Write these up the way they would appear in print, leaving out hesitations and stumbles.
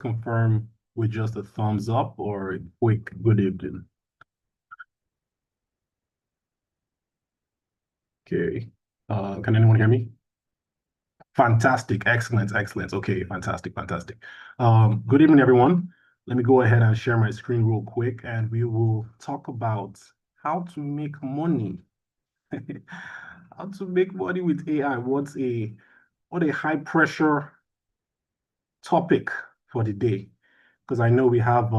confirm with just a thumbs up or a quick good evening. Okay. Can anyone hear me? Fantastic. Excellent. Excellent. Okay. Fantastic. Fantastic. Good evening, everyone. Let me go ahead and share my screen real quick, and we will talk about how to make money. How to make money with AI. What a high pressure topic for the day. Because I know we have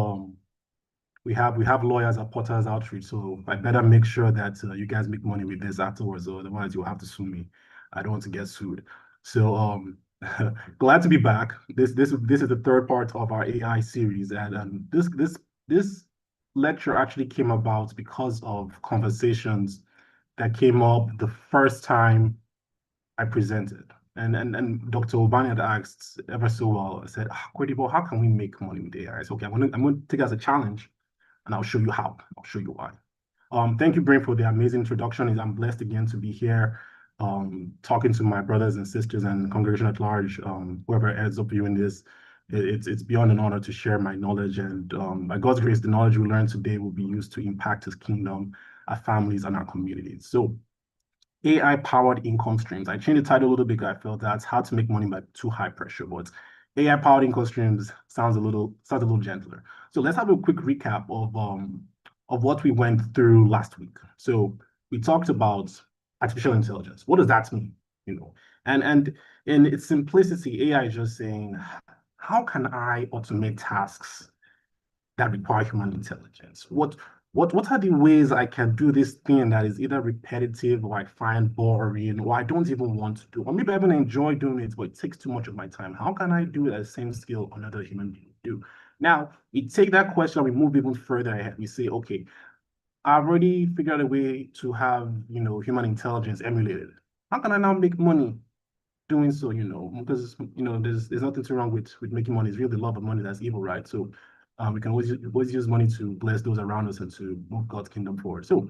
lawyers at Porters Outreach, so I better make sure that you guys make money with this afterwards, or otherwise you'll have to sue me. I don't want to get sued. So glad to be back. This is the third part of our AI series, and this lecture actually came about because of conversations that came up the first time I presented. And Dr. Obani had asked ever so well, I said, Kwedibo, how can we make money with AI? I said, okay, I'm gonna take it as a challenge and I'll show you how. I'll show you why. Thank you, Brain, for the amazing introduction. I'm blessed again to be here, talking to my brothers and sisters and congregation at large, whoever ends up viewing this. It's beyond an honor to share my knowledge, and by God's grace, the knowledge we learn today will be used to impact His kingdom, our families, and our communities. So, AI-powered income streams. I changed the title a little bit because I felt that's how to make money by too high pressure, but AI-powered income streams sounds a little gentler. So let's have a quick recap of what we went through last week. So we talked about artificial intelligence. What does that mean? And in its simplicity, AI is just saying, how can I automate tasks that require human intelligence? What are the ways I can do this thing that is either repetitive or I find boring or I don't even want to do, or maybe I even enjoy doing it, but it takes too much of my time? How can I do that same skill another human being do? Now, we take that question, we move even further ahead. We say, okay, I've already figured out a way to have, human intelligence emulated. How can I now make money doing so, because there's nothing too wrong with making money. It's really the love of money that's evil, right? So we can always use money to bless those around us and to move God's kingdom forward. So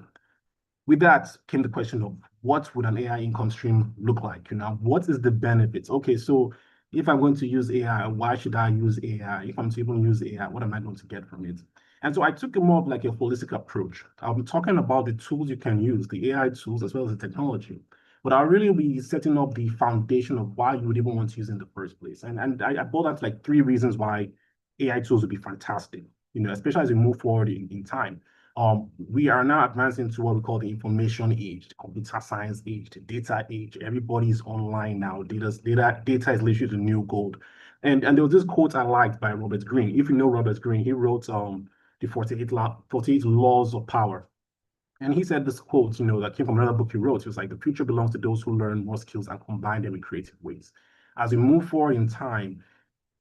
with that came the question of what would an AI income stream look like? What is the benefits? Okay, so if I'm going to use AI, why should I use AI? If I'm to even use AI, what am I going to get from it? And so I took a more of like a holistic approach. I'll be talking about the tools you can use, the AI tools, as well as the technology. But I'll really be setting up the foundation of why you would even want to use it in the first place. And I boiled out like 3 reasons why AI tools would be fantastic, especially as we move forward in time. We are now advancing to what we call the information age, the computer science age, the data age. Everybody's online now. Data is literally the new gold. And there was this quote I liked by Robert Greene. If you know Robert Greene, he wrote the 48 Laws of Power. And he said this quote, that came from another book he wrote. He was like, the future belongs to those who learn more skills and combine them in creative ways. As we move forward in time,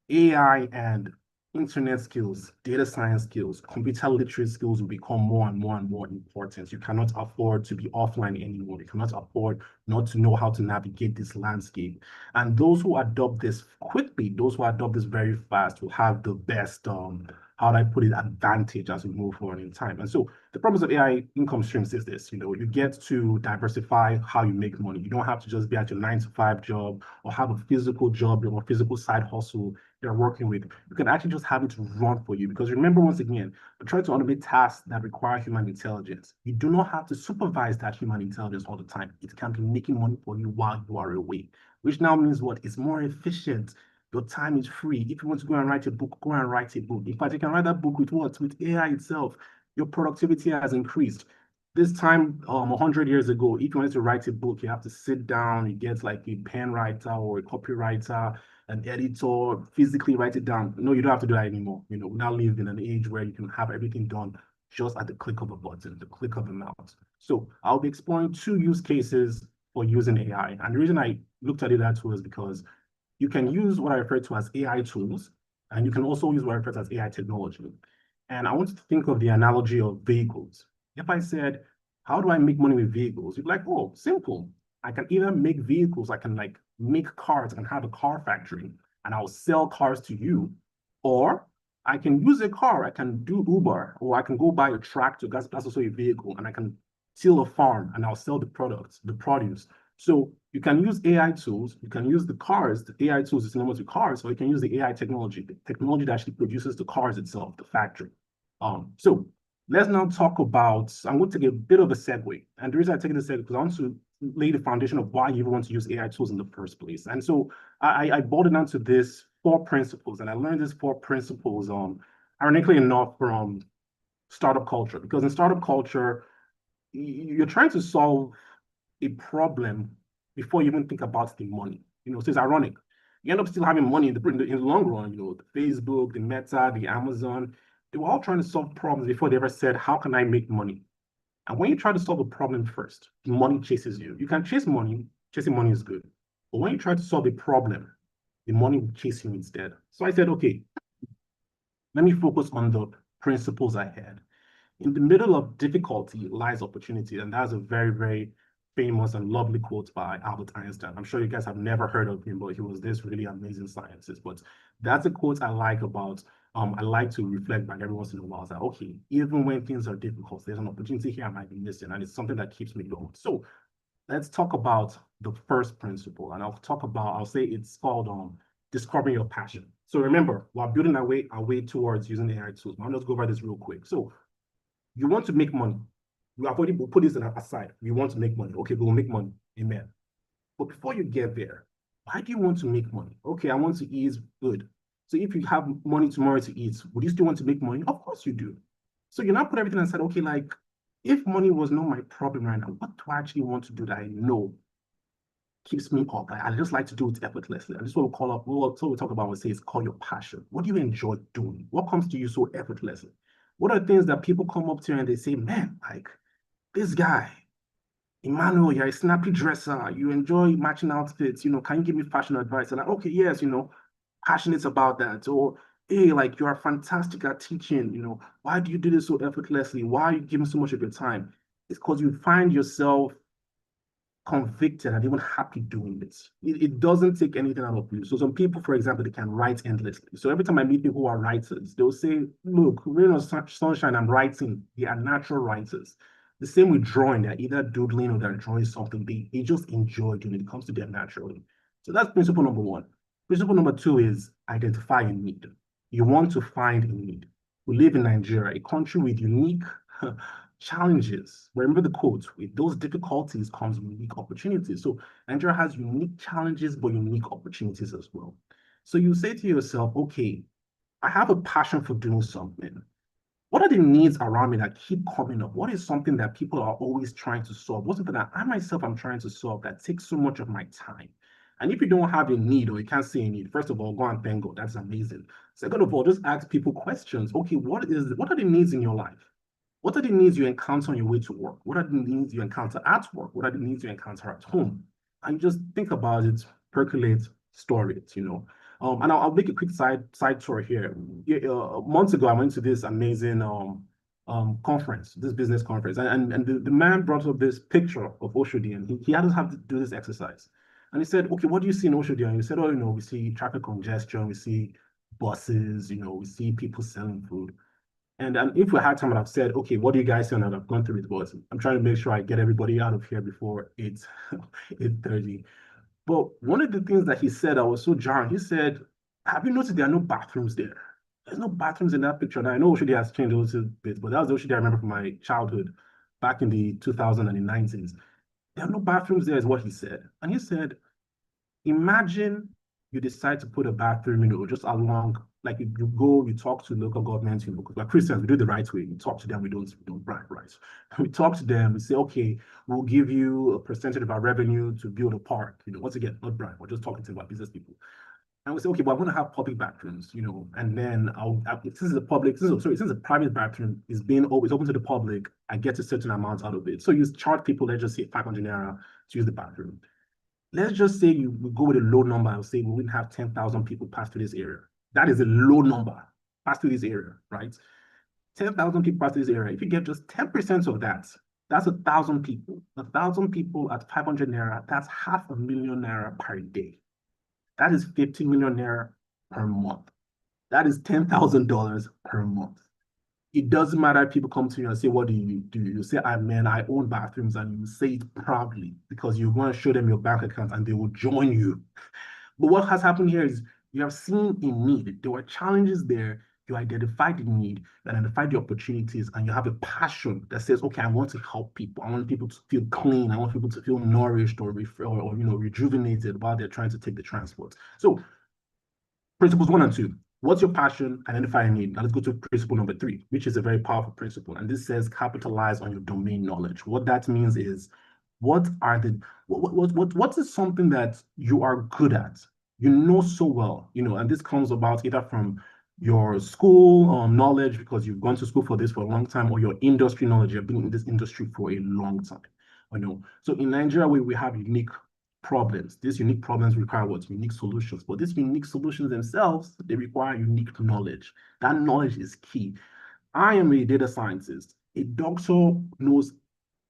AI and internet skills, data science skills, computer literacy skills will become more and more and more important. You cannot afford to be offline anymore. You cannot afford not to know how to navigate this landscape. And those who adopt this quickly, those who adopt this very fast will have the best, how do I put it, advantage as we move forward in time. And so the promise of AI income streams is this, you get to diversify how you make money. You don't have to just be at your 9-to-5 job or have a physical job or a physical side hustle you're working with. You can actually just have it run for you. Because remember, once again, we're trying to automate tasks that require human intelligence. You do not have to supervise that human intelligence all the time. It can be making money for you while you are away, which now means what? It's more efficient. Your time is free. If you want to go and write a book, go and write a book. In fact, you can write that book with what? With AI itself. Your productivity has increased. This time, 100 years ago, if you wanted to write a book, you have to sit down, you get like a pen writer or a copywriter, an editor, physically write it down. No, you don't have to do that anymore. We now live in an age where you can have everything done just at the click of a button, the click of a mouse. So I'll be exploring 2 use cases for using AI. And the reason I looked at it that way is because you can use what I refer to as AI tools, and you can also use what I refer to as AI technology. And I want you to think of the analogy of vehicles. If I said, how do I make money with vehicles? You'd be like, oh, simple. I can either make vehicles, I can like make cars and have a car factory and I'll sell cars to you, or I can use a car, I can do Uber, or I can go buy a tractor, that's also a vehicle, and I can till a farm and I'll sell the products, the produce So you can use AI tools, you can use the cars, the AI tools is synonymous with cars, or you can use the AI technology, the technology that actually produces the cars itself, the factory. So let's now talk about, I'm going to take a bit of a segue. And the reason I take this segue because I want to lay the foundation of why you even want to use AI tools in the first place. And so I boiled it down to this 4 principles, and I learned these 4 principles, ironically enough, from startup culture. Because in startup culture, you're trying to solve a problem before you even think about the money. So it's ironic. You end up still having money in the long run. The Facebook, the Meta, the Amazon, they were all trying to solve problems before they ever said, how can I make money? And when you try to solve a problem first, money chases you. You can chase money. Chasing money is good. But when you try to solve a problem, the money will chase you instead. So I said, okay, let me focus on the principles I had. In the middle of difficulty lies opportunity. And that's a very, very famous and lovely quote by Albert Einstein. I'm sure you guys have never heard of him, but he was this really amazing scientist. But that's a quote I like about, I like to reflect back every once in a while. That, okay, even when things are difficult, there's an opportunity here I might be missing, and it's something that keeps me going. So let's talk about the first principle. And I'll say it's called discovering your passion. So remember, while building our way towards using AI tools, I'll just go over this real quick. So you want to make money. We'll put this aside. We want to make money. Okay, we'll make money. Amen. But before you get there, why do you want to make money? Okay, I want to eat. Good. So if you have money tomorrow to eat, would you still want to make money? Of course you do. So you now put everything aside. Okay, like if money was not my problem right now, what do I actually want to do that I know keeps me up? I just like to do it effortlessly. And this is what we call up. So we talk about, we say it's called your passion. What do you enjoy doing? What comes to you so effortlessly? What are things that people come up to you and they say, man, like this guy, Emmanuel, you're a snappy dresser. You enjoy matching outfits. Can you give me fashion advice? And like, okay, yes, passionate about that. Or, hey, like you're fantastic at teaching. Why do you do this so effortlessly? Why are you giving so much of your time? It's because you find yourself convicted and even happy doing this. It doesn't take anything out of you. So some people, for example, they can write endlessly. So every time I meet people who are writers, they'll say, look, rain or sunshine, I'm writing. They are natural writers. The same with drawing. They're either doodling or they're drawing something. They just enjoy doing it. It comes to them naturally. So that's principle number 1. Principle number 2 is identify a need. You want to find a need. We live in Nigeria, a country with unique challenges. Remember the quote, with those difficulties comes unique opportunities. So Nigeria has unique challenges, but unique opportunities as well. So you say to yourself, okay, I have a passion for doing something. What are the needs around me that keep coming up? What is something that people are always trying to solve? What's something that I myself am trying to solve that takes so much of my time? And if you don't have a need or you can't see a need, first of all, go and thank God. That's amazing. Second of all, just ask people questions. Okay, what are the needs in your life? What are the needs you encounter on your way to work? What are the needs you encounter at work? What are the needs you encounter at home? And just think about it, percolate, store it. And I'll make a quick side tour here. Months ago, I went to this amazing conference, this business conference, and the man brought up this picture of Oshodi, and he had to have to do this exercise. And he said, okay, what do you see in Oshodi? And he said, oh, we see traffic congestion, we see buses, we see people selling food. And if we had time, I'd have said, okay, what do you guys say? And I've gone through it, but I'm trying to make sure I get everybody out of here before 8:30. But one of the things that he said, I was so jarring. He said, have you noticed there are no bathrooms there? There's no bathrooms in that picture. Now, I know Oshodi has changed a little bit, but that was the Oshodi I remember from my childhood back in the 2000s and the 90s. There are no bathrooms there, is what he said. And he said, imagine you decide to put a bathroom, just along, like you go, you talk to local governments, because we're Christians, we do it the right way. We talk to them, we don't bribe, right? We talk to them, we say, okay, we'll give you a percentage of our revenue to build a park. Once again, not bribe, we're just talking to about business people. And we say, okay, but I want to have public bathrooms, and then since a private bathroom is open to the public, I get a certain amount out of it. So you charge people, let's just say 500 naira to use the bathroom. Let's just say you go with a low number. I'll say we wouldn't have 10,000 people pass through this area. That is a low number, pass through this area, right? 10,000 people pass through this area. If you get just 10% of that, that's 1,000 people. 1,000 people at 500 naira, that's 500,000 naira per day. That is 50 million naira per month. That is $10,000 per month. it doesn't matter if people come to you and say, what do you do? You say, I man, I own bathrooms, and you say it proudly because you want to show them your bank account and they will join you. But what has happened here is you have seen a need. There were challenges there. You identified the need, you identified the opportunities, and you have a passion that says, okay, I want to help people. I want people to feel clean. I want people to feel nourished or rejuvenated while they're trying to take the transport. So principles 1 and 2. What's your passion? Identify a need. Now let's go to principle number 3, which is a very powerful principle. And this says capitalize on your domain knowledge. What that means is what are the what is something that you are good at? You know so well, and this comes about either from your school knowledge because you've gone to school for this for a long time, or your industry knowledge. You've been in this industry for a long time. So in Nigeria, we have unique problems. These unique problems require what? Unique solutions. But these unique solutions themselves, they require unique knowledge. That knowledge is key. I am a data scientist. A doctor knows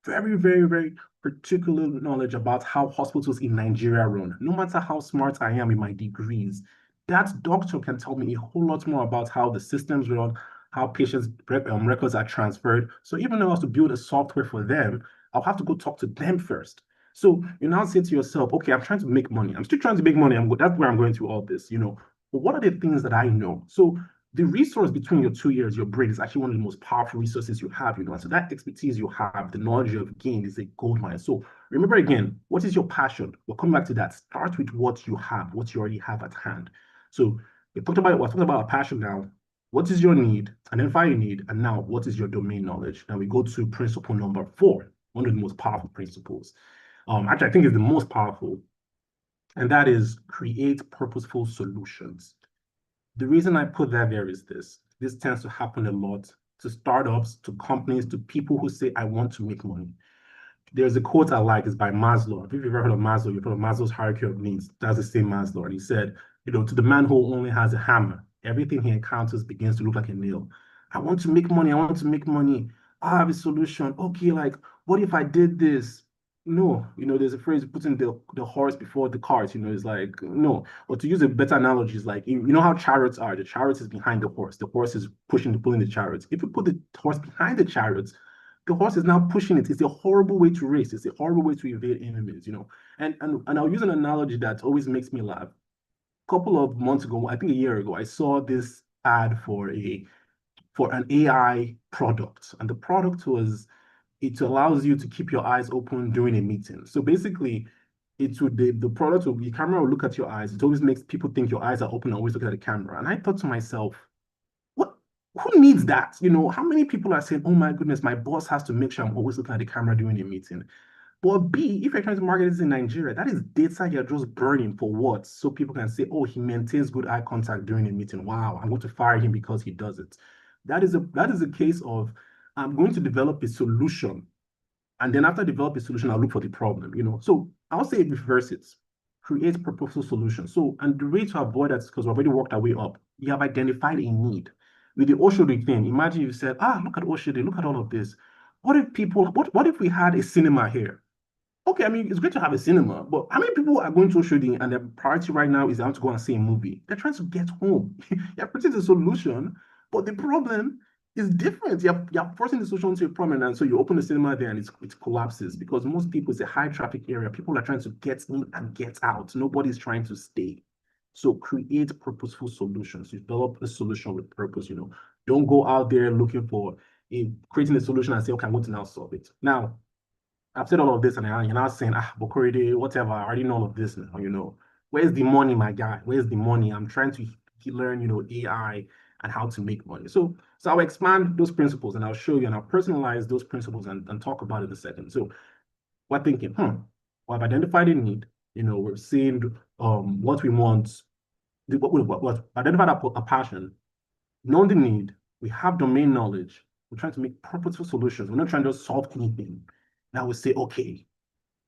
very, very, very particular knowledge about how hospitals in Nigeria run. No matter how smart I am in my degrees, that doctor can tell me a whole lot more about how the systems run, how patients' records are transferred. So even though I have to build a software for them, I'll have to go talk to them first. So you now say to yourself, okay, I'm trying to make money. I'm still trying to make money. That's where I'm going to all this. But what are the things that I know? So the resource between your 2 ears, your brain, is actually one of the most powerful resources you have, And so that expertise you have, the knowledge you have gained is a gold mine. So remember again, what is your passion? We'll come back to that. Start with what you have, what you already have at hand. So we're talking about a passion now. What is your need? Identify your need. And now, what is your domain knowledge? Now we go to principle number 4, one of the most powerful principles. Actually, I think it's the most powerful, and that is create purposeful solutions. The reason I put that there is this. This tends to happen a lot to startups, to companies, to people who say, I want to make money. There's a quote I like, it's by Maslow. If you've ever heard of Maslow, you've heard of Maslow's hierarchy of needs. That's the same Maslow. And he said, to the man who only has a hammer, everything he encounters begins to look like a nail. I want to make money. I want to make money. I have a solution. Okay, like, what if I did this? No, there's a phrase, putting the horse before the cart, it's like, no. Or to use a better analogy, is like, you know how chariots are. The chariot is behind the horse. The horse is pulling the chariots. If you put the horse behind the chariots, the horse is now pushing it. It's a horrible way to race. It's a horrible way to evade enemies. And I'll use an analogy that always makes me laugh. A couple of months ago, I think a year ago, I saw this ad for an AI product. And the product was, it allows you to keep your eyes open during a meeting. So basically, the camera will look at your eyes. It always makes people think your eyes are open and always look at the camera. And I thought to myself, who needs that? How many people are saying, oh my goodness, my boss has to make sure I'm always looking at the camera during a meeting. But B, if you're trying to market this in Nigeria, that is data you're just burning for what? So people can say, oh, he maintains good eye contact during a meeting. Wow, I'm going to fire him because he does it. That is a case of, I'm going to develop a solution. And then after I develop a solution, I'll look for the problem. So I'll say reverse it. Create purposeful solutions. So, and the way to avoid that is because we've already worked our way up. You have identified a need. With the Oshodi thing, imagine you said, look at Oshodi, look at all of this. What if we had a cinema here? Okay, I mean, it's great to have a cinema, but how many people are going to Oshodi and their priority right now is they want to go and see a movie? They're trying to get home. You're putting the solution, but the problem is different. You're forcing the solution to a problem, and so you open the cinema there and it collapses because most people, it's a high traffic area. People are trying to get in and get out. Nobody's trying to stay. So create purposeful solutions. Develop a solution with purpose. Don't go out there looking for creating a solution and say, okay, I'm going to now solve it. Now, I've said all of this and you're now saying, Bokorede, whatever, I already know all of this now. Where's the money, my guy? Where's the money? I'm trying to learn, AI and how to make money. So I'll expand those principles and I'll show you and I'll personalize those principles and talk about it in a second. So we're thinking, well, I've identified a need. We're seeing what we want, what identified a passion, know the need, we have domain knowledge, we're trying to make purposeful solutions. We're not trying to solve anything. Now we say, okay,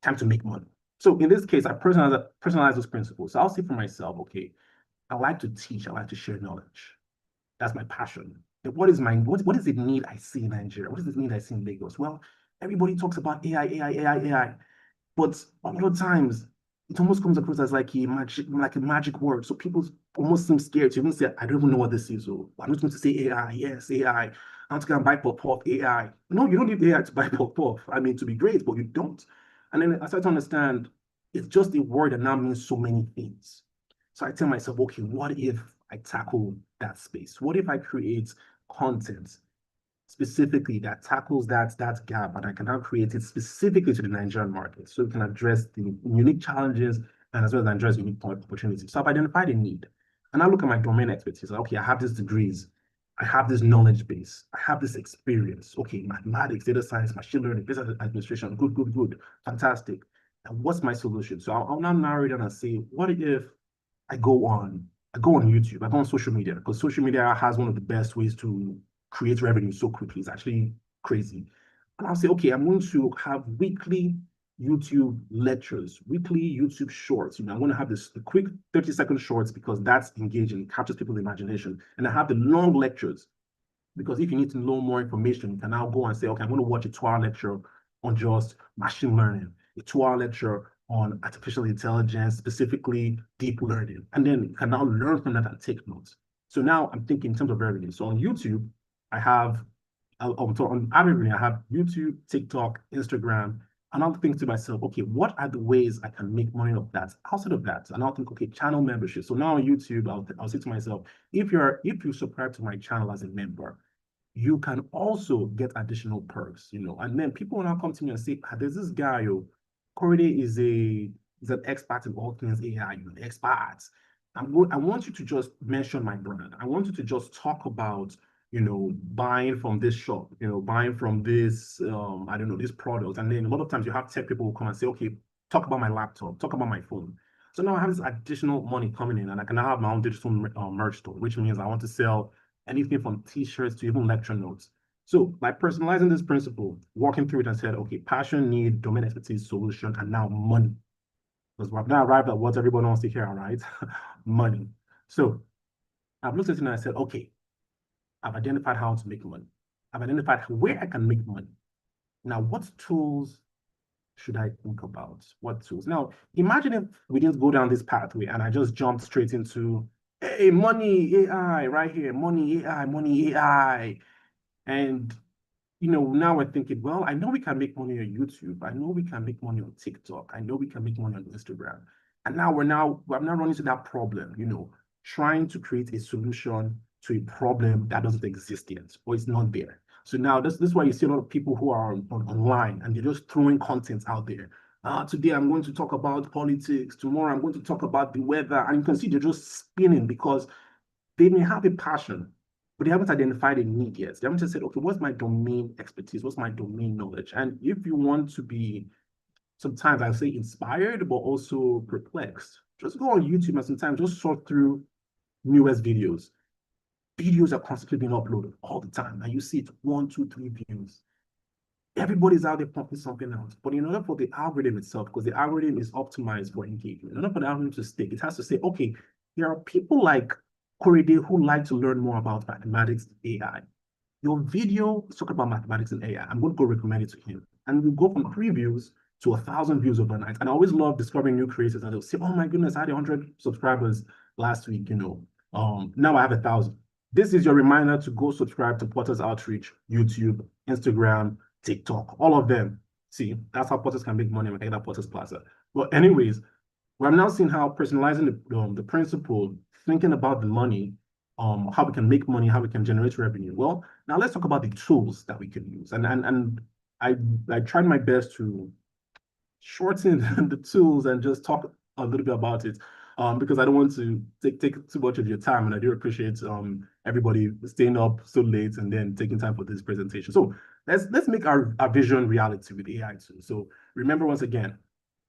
time to make money. So in this case, I personalize those principles. So I'll say for myself, okay, I like to teach, I like to share knowledge. That's my passion. What is the need I see in Nigeria? What is the need I see in Lagos? Well, everybody talks about AI. But a lot of times, it almost comes across as like a magic word. So people almost seem scared to even say, I don't even know what this is. Or I'm just going to say AI, yes, AI. I want to go and buy pop AI. No, you don't need AI to buy pop. I mean, to be great, but you don't. And then I start to understand it's just a word that now means so many things. So I tell myself, okay, what if I tackle that space? What if I create content specifically that tackles that gap, and I can now create it specifically to the Nigerian market, so we can address the unique challenges and as well as address unique opportunities. So I've identified a need, and I look at my domain expertise. Okay, I have these degrees, I have this knowledge base, I have this experience. Okay, mathematics, data science, machine learning, business administration, good, fantastic. And what's my solution? So I'll now narrow it down and say, what if I go on YouTube, I go on social media, because social media has one of the best ways to create revenue so quickly. It's actually crazy. And I'll say, okay, I'm going to have weekly YouTube lectures, weekly YouTube shorts. I'm going to have this the quick 30-second shorts because that's engaging, captures people's imagination. And I have the long lectures because if you need to know more information, you can now go and say, okay, I'm going to watch a 2-hour lecture on just machine learning, a 2-hour lecture on artificial intelligence, specifically deep learning. And then you can now learn from that and take notes. So now I'm thinking in terms of revenue. So on YouTube, I have, on revenue, I have YouTube, TikTok, Instagram, and I'll think to myself, okay, what are the ways I can make money of that outside of that? And I'll think, okay, channel membership. So now on YouTube, I'll say to myself, if you subscribe to my channel as a member, you can also get additional perks, and then people will now come to me and say, there's this guy, Korede is an expert in all things AI, you're an expert. I want you to just mention my brand. I want you to just talk about, buying from this shop, buying from this, I don't know, this product. And then a lot of times you have tech people who come and say, okay, talk about my laptop, talk about my phone. So now I have this additional money coming in, and I can now have my own digital merch store, which means I want to sell anything from t-shirts to even lecture notes. So by personalizing this principle, walking through it and said, okay, passion, need, domain expertise, solution, and now money. Because we've now arrived at what everyone wants to hear, right? Money. So I've looked at it and I said, okay, I've identified how to make money. I've identified where I can make money. Now, what tools should I think about? What tools? Now, imagine if we didn't go down this pathway and I just jumped straight into, hey, money, AI, right here, money, AI. And, now we're thinking, well, I know we can make money on YouTube. I know we can make money on TikTok. I know we can make money on Instagram. And now we're now running into that problem, trying to create a solution to a problem that doesn't exist yet, or it's not there. So now this is why you see a lot of people who are online and they're just throwing content out there. Today I'm going to talk about politics. Tomorrow I'm going to talk about the weather. And you can see they're just spinning because they may have a passion, but they haven't identified a need yet. They haven't just said, okay, what's my domain expertise? What's my domain knowledge? And if you want to be, sometimes I say inspired, but also perplexed, just go on YouTube and sometimes just sort through newest videos. Videos are constantly being uploaded all the time. And you see it 1, 2, 3 views. Everybody's out there pumping something else. But in order for the algorithm itself, because the algorithm is optimized for engagement, in order for the algorithm to stick, it has to say, okay, there are people like Korede who like to learn more about mathematics and AI. Your video is talking about mathematics and AI. I'm going to go recommend it to him. And we go from 3 views to 1,000 views overnight. And I always love discovering new creators. And they'll say, oh my goodness, I had 100 subscribers last week, now I have 1,000. This is your reminder to go subscribe to Porter's Outreach, YouTube, Instagram, TikTok, all of them. See, that's how Porters can make money when they get Porters Plaza. But anyways, we're now seeing how personalizing the principle, thinking about the money, how we can make money, how we can generate revenue. Well, now let's talk about the tools that we can use. And I tried my best to shorten the tools and just talk a little bit about it, because I don't want to take too much of your time, and I do appreciate everybody staying up so late and then taking time for this presentation. So let's make our vision reality with AI too. So remember, once again,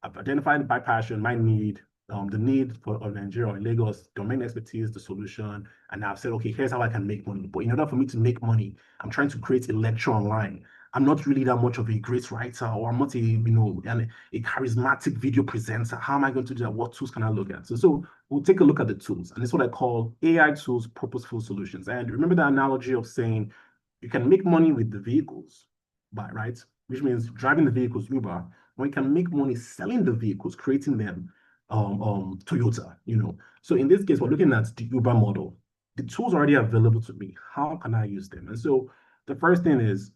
I've identified my passion, my need, the need for Nigeria or in Lagos, domain expertise, the solution, and I've said, okay, here's how I can make money. But in order for me to make money, I'm trying to create a lecture online. I'm not really that much of a great writer, or I'm not a charismatic video presenter. How am I going to do that? What tools can I look at? So we'll take a look at the tools, and it's what I call AI tools, purposeful solutions. And remember the analogy of saying you can make money with the vehicles, right? Which means driving the vehicles, Uber, or you can make money selling the vehicles, creating them, Toyota, So in this case, we're looking at the Uber model. The tools are already available to me. How can I use them? And so The first thing is,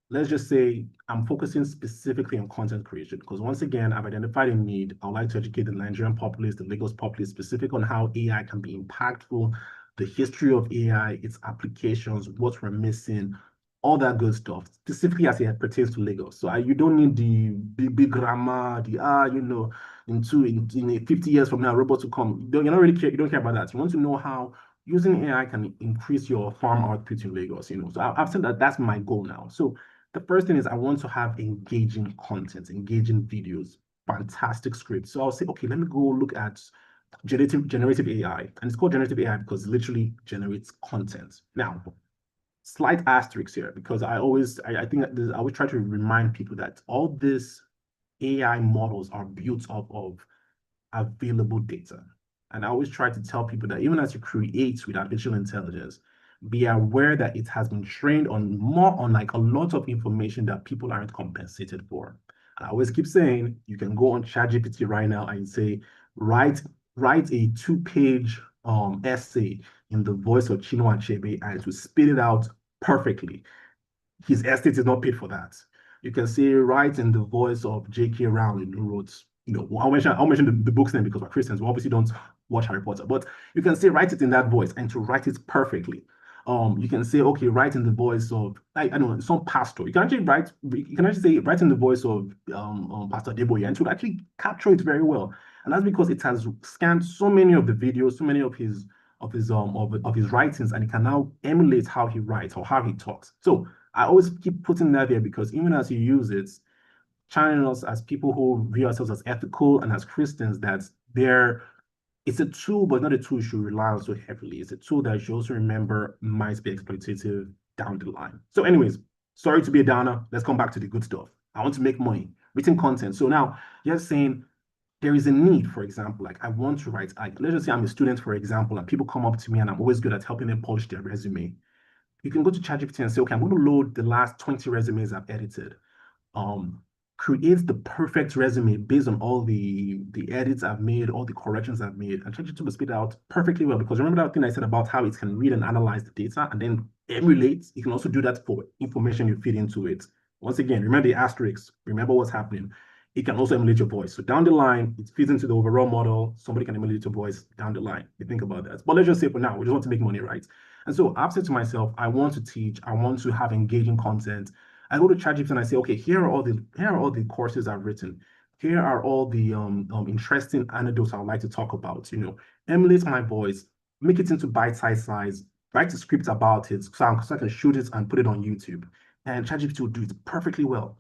let's just say I'm focusing specifically on content creation because once again, I've identified a need. I would like to educate the Nigerian populace, the Lagos populace, specific on how AI can be impactful, the history of AI, its applications, what we're missing, all that good stuff, specifically as it pertains to Lagos. So you don't need the big grammar, in 50 years from now, robots will come. You're not really care, you don't care about that. You want to know how using AI can increase your farm output in Lagos. So I've said that that's my goal now. So the first thing is I want to have engaging content, engaging videos, fantastic scripts. So I'll say, okay, let me go look at generative AI. And it's called generative AI because it literally generates content. Now, slight asterisk here because I think that I always try to remind people that all these AI models are built up of available data. And I always try to tell people that even as you create with artificial intelligence, be aware that it has been trained on like a lot of information that people aren't compensated for. And I always keep saying you can go on ChatGPT right now and say, write write a two-page essay in the voice of Chinua Achebe and to spit it out perfectly. His estate is not paid for that. You can say right in the voice of J.K. Rowling, who wrote, I'll mention the book's name because we're Christians. We obviously don't watch Harry Potter, but you can say write it in that voice and to write it perfectly. You can say, okay, write in the voice of, I don't know, some pastor. You can actually say write in the voice of Pastor Deboye and to actually capture it very well. And that's because it has scanned so many of the videos, so many of his writings, and it can now emulate how he writes or how he talks. So I always keep putting that there because even as you use it, channeling us as people who view ourselves as ethical and as Christians, that it's a tool, but not a tool you should rely on so heavily. It's a tool that you should also remember might be exploitative down the line. So, anyways, sorry to be a downer. Let's come back to the good stuff. I want to make money, written content. So now you're saying there is a need, for example, like I want to write, like let's just say I'm a student, for example, and people come up to me and I'm always good at helping them polish their resume. You can go to ChatGPT and say, okay, I'm going to load the last 20 resumes I've edited. Um, Create the perfect resume based on all the edits I've made, all the corrections I've made, and ChatGPT will spit out perfectly well. Because remember that thing I said about how it can read and analyze the data and then emulate. You can also do that for information you feed into it. Once again, remember the asterisks. Remember what's happening. It can also emulate your voice. So down the line, it feeds into the overall model. Somebody can emulate your voice down the line. You think about that. But let's just say for now, we just want to make money, right? And so I've said to myself, I want to teach, I want to have engaging content. I go to ChatGPT and I say, okay, here are all the courses I've written. Here are all the interesting anecdotes I would like to talk about. Emulate my voice, make it into bite-sized size, write a script about it so I can shoot it and put it on YouTube. And ChatGPT will do it perfectly well.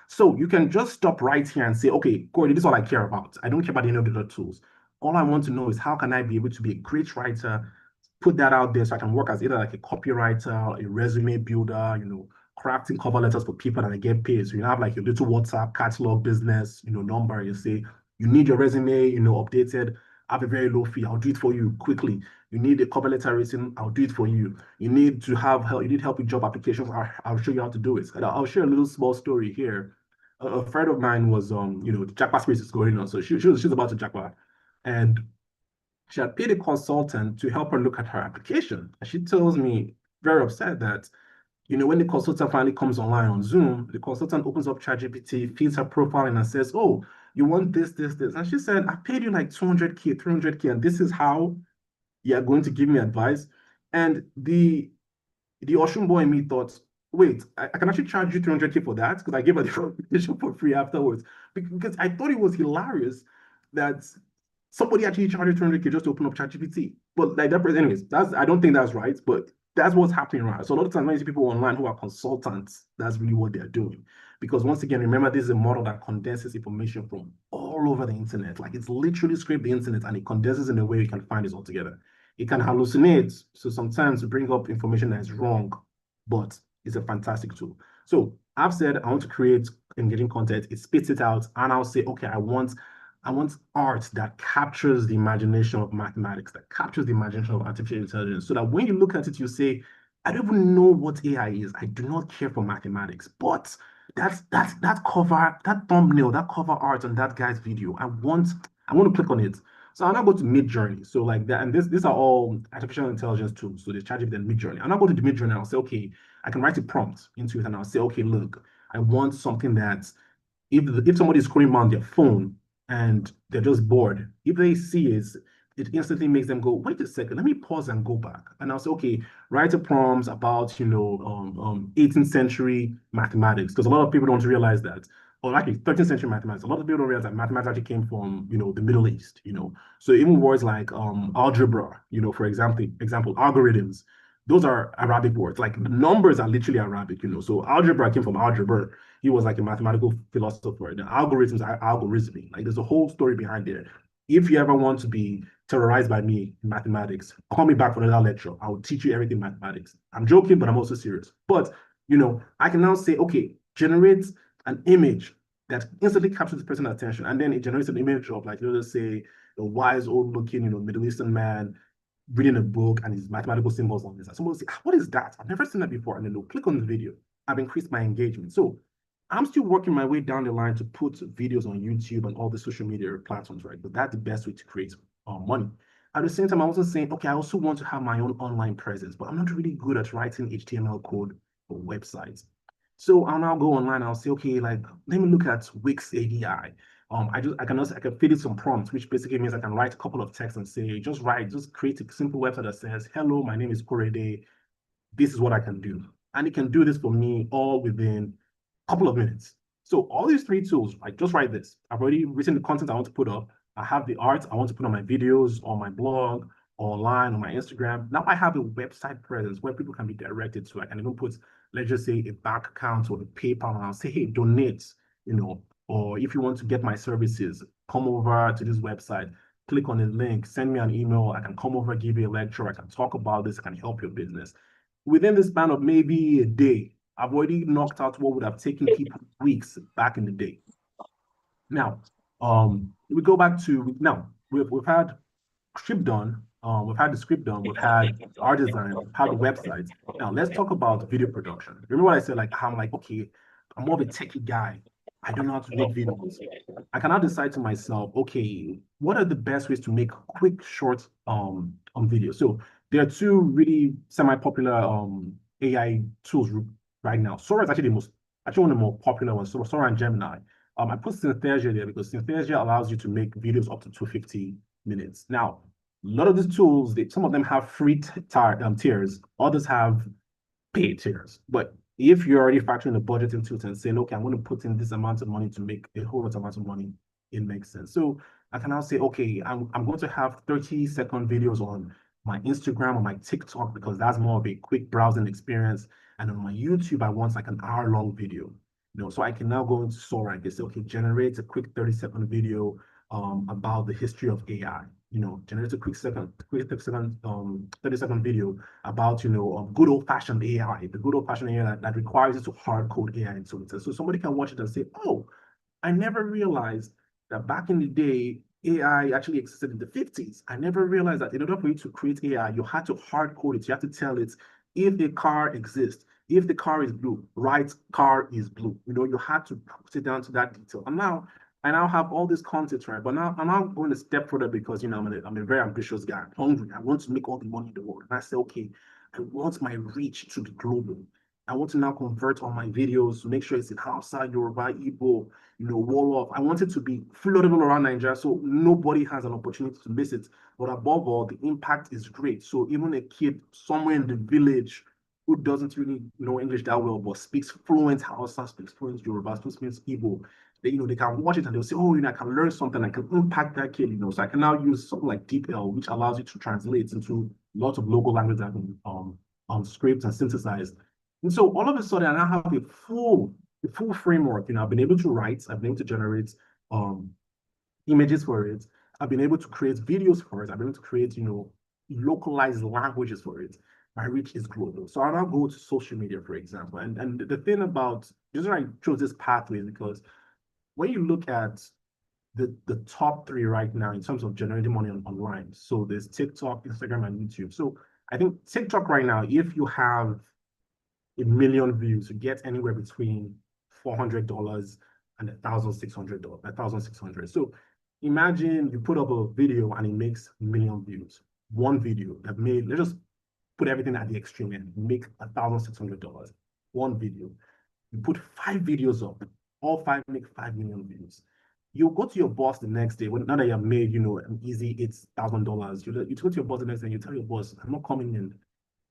So you can just stop right here and say, okay, Corey, this is all I care about. I don't care about any of the other tools. All I want to know is how can I be able to be a great writer, put that out there so I can work as either like a copywriter, a resume builder, crafting cover letters for people and I get paid. So you have like your little WhatsApp catalog business, number. You say you need your resume, updated. I have a very low fee. I'll do it for you quickly. You need a cover letter written. I'll do it for you. You need to have help. You need help with job applications. I'll show you how to do it. And I'll share a little small story here. A friend of mine was, the jackpot space is going on. So she's about to jackpot. And she had paid a consultant to help her look at her application. And she tells me, very upset, that when the consultant finally comes online on Zoom, the consultant opens up ChatGPT, feeds her profile in and says, oh, you want this, this, this. And she said, I paid you like 200K, 300K, and this is how you're going to give me advice. And the Ocean boy in me thought, wait, I can actually charge you 300K for that because I gave her the consultation for free afterwards. Because I thought it was hilarious that somebody actually charged 200K just to open up ChatGPT. But like that, anyways, I don't think that's right, but that's what's happening right. So a lot of times when you see people online who are consultants, that's really what they're doing. Because once again, remember, this is a model that condenses information from all over the internet. Like it's literally scraped the internet and it condenses in a way you can find it all together. It can hallucinate, so sometimes bring up information that is wrong, but it's a fantastic tool. So I've said I want to create engaging content. It spits it out, and I'll say, okay, I want art that captures the imagination of mathematics, that captures the imagination of artificial intelligence, so that when you look at it, you say, I don't even know what AI is. I do not care for mathematics, but that thumbnail, that cover art on that guy's video. I want to click on it. So I'll now go to Midjourney. So like that, and these are all artificial intelligence tools. So there's ChatGPT and Midjourney. I'll now go to the Midjourney and I'll say, okay, I can write a prompt into it and I'll say, okay, look, I want something that if somebody is scrolling on their phone and they're just bored, if they see it instantly makes them go, wait a second, let me pause and go back. And I'll say, okay, write a prompt about 18th century mathematics, because a lot of people don't realize that, or actually 13th century mathematics. A lot of people don't realize that mathematics actually came from the Middle East. So even words like algebra, for example, algorithms. Those are Arabic words. Like the numbers are literally Arabic. So algebra came from algebra. He was like a mathematical philosopher. The algorithms are algorithmic. Like there's a whole story behind there. If you ever want to be terrorized by me in mathematics, call me back for another lecture. I will teach you everything mathematics. I'm joking, but I'm also serious. But I can now say, okay, generate an image that instantly captures the person's attention, and then it generates an image of like let's say a wise old looking Middle Eastern man reading a book and his mathematical symbols on this. And someone will say, what is that? I've never seen that before. And then they'll click on the video. I've increased my engagement. So I'm still working my way down the line to put videos on YouTube and all the social media platforms, right? But that's the best way to create money. At the same time, I'm also saying, okay, I also want to have my own online presence, but I'm not really good at writing HTML code for websites. So I'll now go online. I'll say, okay, like let me look at Wix ADI. I can feed it some prompts, which basically means I can write a couple of texts and say, just create a simple website that says, hello, my name is Korede. This is what I can do. And it can do this for me all within a couple of minutes. So all these three tools, like just write this. I've already written the content I want to put up. I have the art I want to put on my videos, on my blog, online, on my Instagram. Now I have a website presence where people can be directed to. I can even put, let's just say, a bank account or a PayPal, and I'll say, hey, donate, or if you want to get my services, come over to this website, click on the link, send me an email. I can come over, give you a lecture. I can talk about this. I can help your business. Within the span of maybe a day, I've already knocked out what would have taken people weeks back in the day. Now, we go back to now. We've had script done. We've had the script done. We've had our design. We've had the website. Now let's talk about video production. Remember what I said? Like I'm like, okay, I'm more of a techie guy. I don't know how to make videos. I cannot decide to myself, okay, what are the best ways to make quick, short videos? So there are two really semi-popular AI tools right now. Sora is actually one of the more popular ones. So Sora and Gemini. I put Synthesia there because Synthesia allows you to make videos up to 250 minutes. Now, a lot of these tools, some of them have free tiers, others have paid tiers. But if you're already factoring the budget into it and saying, okay, I'm going to put in this amount of money to make a whole lot of amount of money, it makes sense. So I can now say, okay, I'm going to have 30-second videos on my Instagram or my TikTok because that's more of a quick browsing experience. And on my YouTube, I want like an hour-long video. So I can now go into Sora and say, okay, generate a quick 30-second video about the history of AI. Generate a quick 30-second video about good old-fashioned AI, the good old-fashioned AI that requires you to hard code AI and so on. So somebody can watch it and say, oh, I never realized that back in the day, AI actually existed in the 50s. I never realized that in order for you to create AI, you had to hard code it. You have to tell it if a car exists, if the car is blue, write car is blue. You had to put it down to that detail. And now I now have all this content, right? But now I'm now going a step further because I'm a very ambitious guy. I'm hungry. I want to make all the money in the world. And I say, okay, I want my reach to be global. I want to now convert all my videos to make sure it's in Hausa, Yoruba, Igbo, Wolof. I want it to be floatable around Nigeria so nobody has an opportunity to miss it. But above all, the impact is great. So even a kid somewhere in the village who doesn't really know English that well, but speaks fluent Hausa, speaks fluent Yoruba, speaks Igbo, they can watch it and they'll say, oh, I can learn something, I can impact that kid, So I can now use something like DeepL, which allows you to translate into lots of local language that can script and synthesize. And so all of a sudden, I now have a full framework. I've been able to write, I've been able to generate images for it. I've been able to create videos for it. I've been able to create, localized languages for it. My reach is global. So I'll now go to social media, for example. And the thing about, just why I chose this pathway is because when you look at the top three right now in terms of generating money online, so there's TikTok, Instagram, and YouTube. So I think TikTok right now, if you have 1 million views, you get anywhere between $400 and $1,600. So Imagine you put up a video and it makes a million views. One video that made, let's just put everything at the extreme end, make $1,600. One video. You put 5 videos up, all five make 5 million views. You go to your boss the next day, when now that you have made, an easy $8,000, you go to your boss the next day and you tell your boss, I'm not coming in.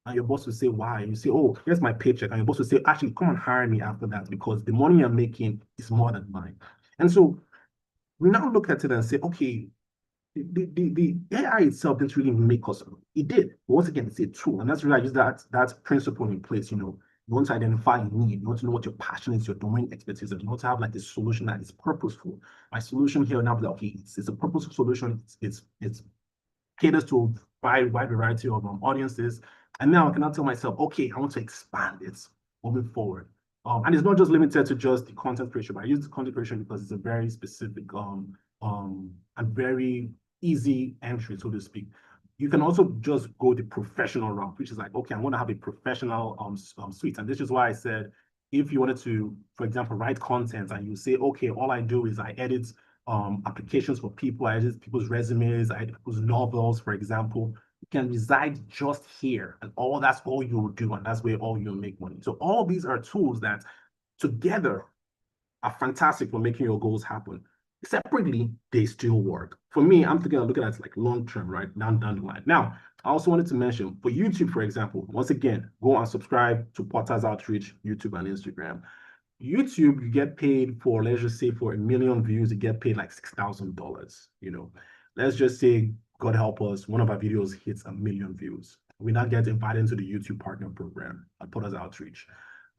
And your boss will say, why? And you say, oh, here's my paycheck. And your boss will say, actually, come and hire me after that because the money you're making is more than mine. And so we now look at it and say, okay, the AI itself didn't really make us. It did. But once again, it's a tool. And that's really I use that principle in place. You want to identify a need, you want to know what your passion is, your domain expertise, and you want to have like a solution that is purposeful. My solution here now is like, okay, it's a purposeful solution. It's caters to a wide variety of audiences. And now I can now tell myself, okay, I want to expand it moving forward. And it's not just limited to just the content creation, but I use the content creation because it's a very specific and very easy entry, so to speak. You can also just go the professional route, which is like, okay, I'm going to have a professional suite. And this is why I said, if you wanted to, for example, write content and you say, okay, all I do is I edit applications for people, I edit people's resumes, I edit people's novels, for example, you can reside just here and that's all you'll do. And that's where all you'll make money. So all these are tools that together are fantastic for making your goals happen. Separately, they still work. For me, I'm looking at it like long term, right? Down the line. Now, I also wanted to mention for YouTube, for example, once again, go and subscribe to Porters Outreach, YouTube and Instagram. YouTube, you get paid for, let's just say for 1 million views, you get paid like $6,000. Let's just say, God help us, one of our videos hits 1 million views. We now get invited into the YouTube partner program at Porters Outreach.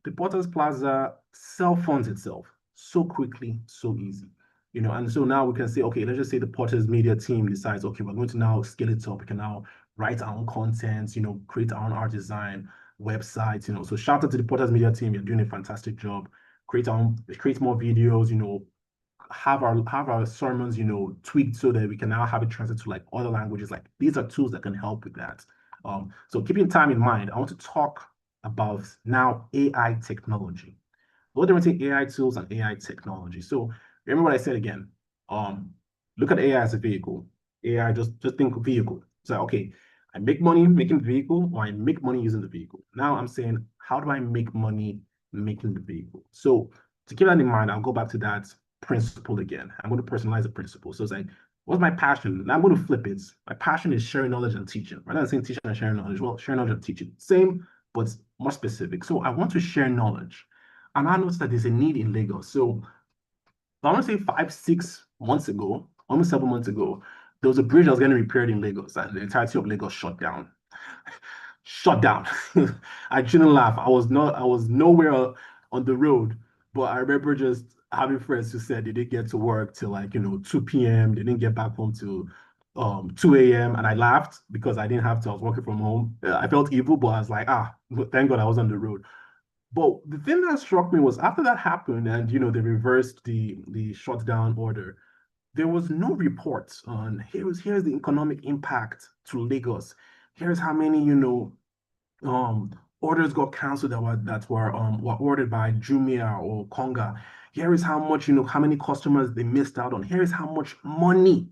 The Porters Plaza self-funds itself so quickly, so easy. And so now we can say, okay, let's just say the Porters media team decides, okay, we're going to now scale it up. We can now write our own content, create our own art design, websites, So shout out to the Porters media team. You're doing a fantastic job. Create more videos, have our sermons, tweaked so that we can now have it translated to like other languages. Like these are tools that can help with that. So keeping time in mind, I want to talk about now AI technology. What difference between AI tools and AI technology? So remember what I said again. Look at AI as a vehicle. AI, just think vehicle. So okay, I make money making the vehicle, or I make money using the vehicle. Now I'm saying, how do I make money making the vehicle? So to keep that in mind, I'll go back to that principle again. I'm going to personalize the principle. So it's like, what's my passion? And I'm going to flip it. My passion is sharing knowledge and teaching. Rather than saying teaching and sharing knowledge, well, sharing knowledge and teaching. Same, but more specific. So I want to share knowledge. And I noticed that there's a need in Lagos. So I want to say 5, 6 months ago, almost 7 months ago, there was a bridge that was getting repaired in Lagos, and the entirety of Lagos shut down. Shut down. I shouldn't laugh. I was nowhere on the road, but I remember just having friends who said they didn't get to work till like 2 p.m. They didn't get back home till 2 a.m. And I laughed because I didn't have to. I was working from home. I felt evil, but I was like, thank God I was on the road. But the thing that struck me was after that happened and they reversed the shutdown order, there was no reports on here's the economic impact to Lagos. Here's how many, orders got canceled that were ordered by Jumia or Konga. Here is how much, how many customers they missed out on. Here is how much money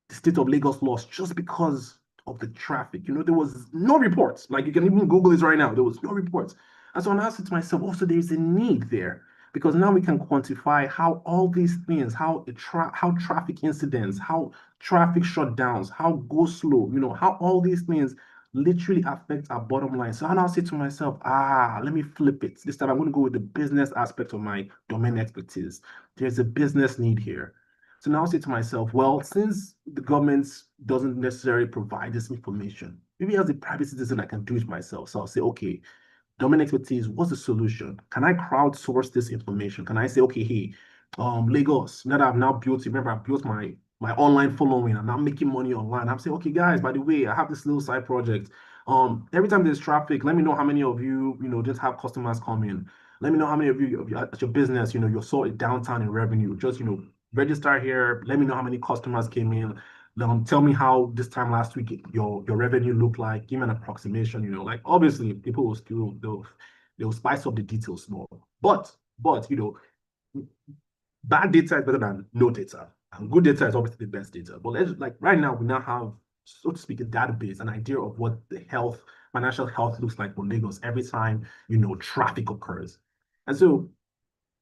the state of Lagos lost just because of the traffic. There was no reports. Like you can even Google this right now. There was no reports. And so I asked to myself, also there's a need there because now we can quantify how all these things, how traffic incidents, how traffic shutdowns, how go slow, how all these things literally affect our bottom line. So I now say to myself, let me flip it. This time I'm going to go with the business aspect of my domain expertise. There's a business need here. So now I say to myself, well, since the government doesn't necessarily provide this information, maybe as a private citizen, I can do it myself. So I'll say, okay, domain expertise, what's the solution? Can I crowdsource this information? Can I say, okay, hey, Lagos, now that I've now built, remember, I've built my online following, I'm now making money online. I'm saying, okay, guys, by the way, I have this little side project. Every time there's traffic, let me know how many of you, just have customers come in. Let me know how many of you at your business, you're sort of downtown in revenue. Just, register here. Let me know how many customers came in. Tell me how this time last week your revenue looked like. Give me an approximation. Like obviously people will still they'll spice up the details more. But bad data is better than no data. And good data is obviously the best data. But let's like right now, we now have, so to speak, a database, an idea of what the health, financial health looks like for Lagos every time, traffic occurs. And so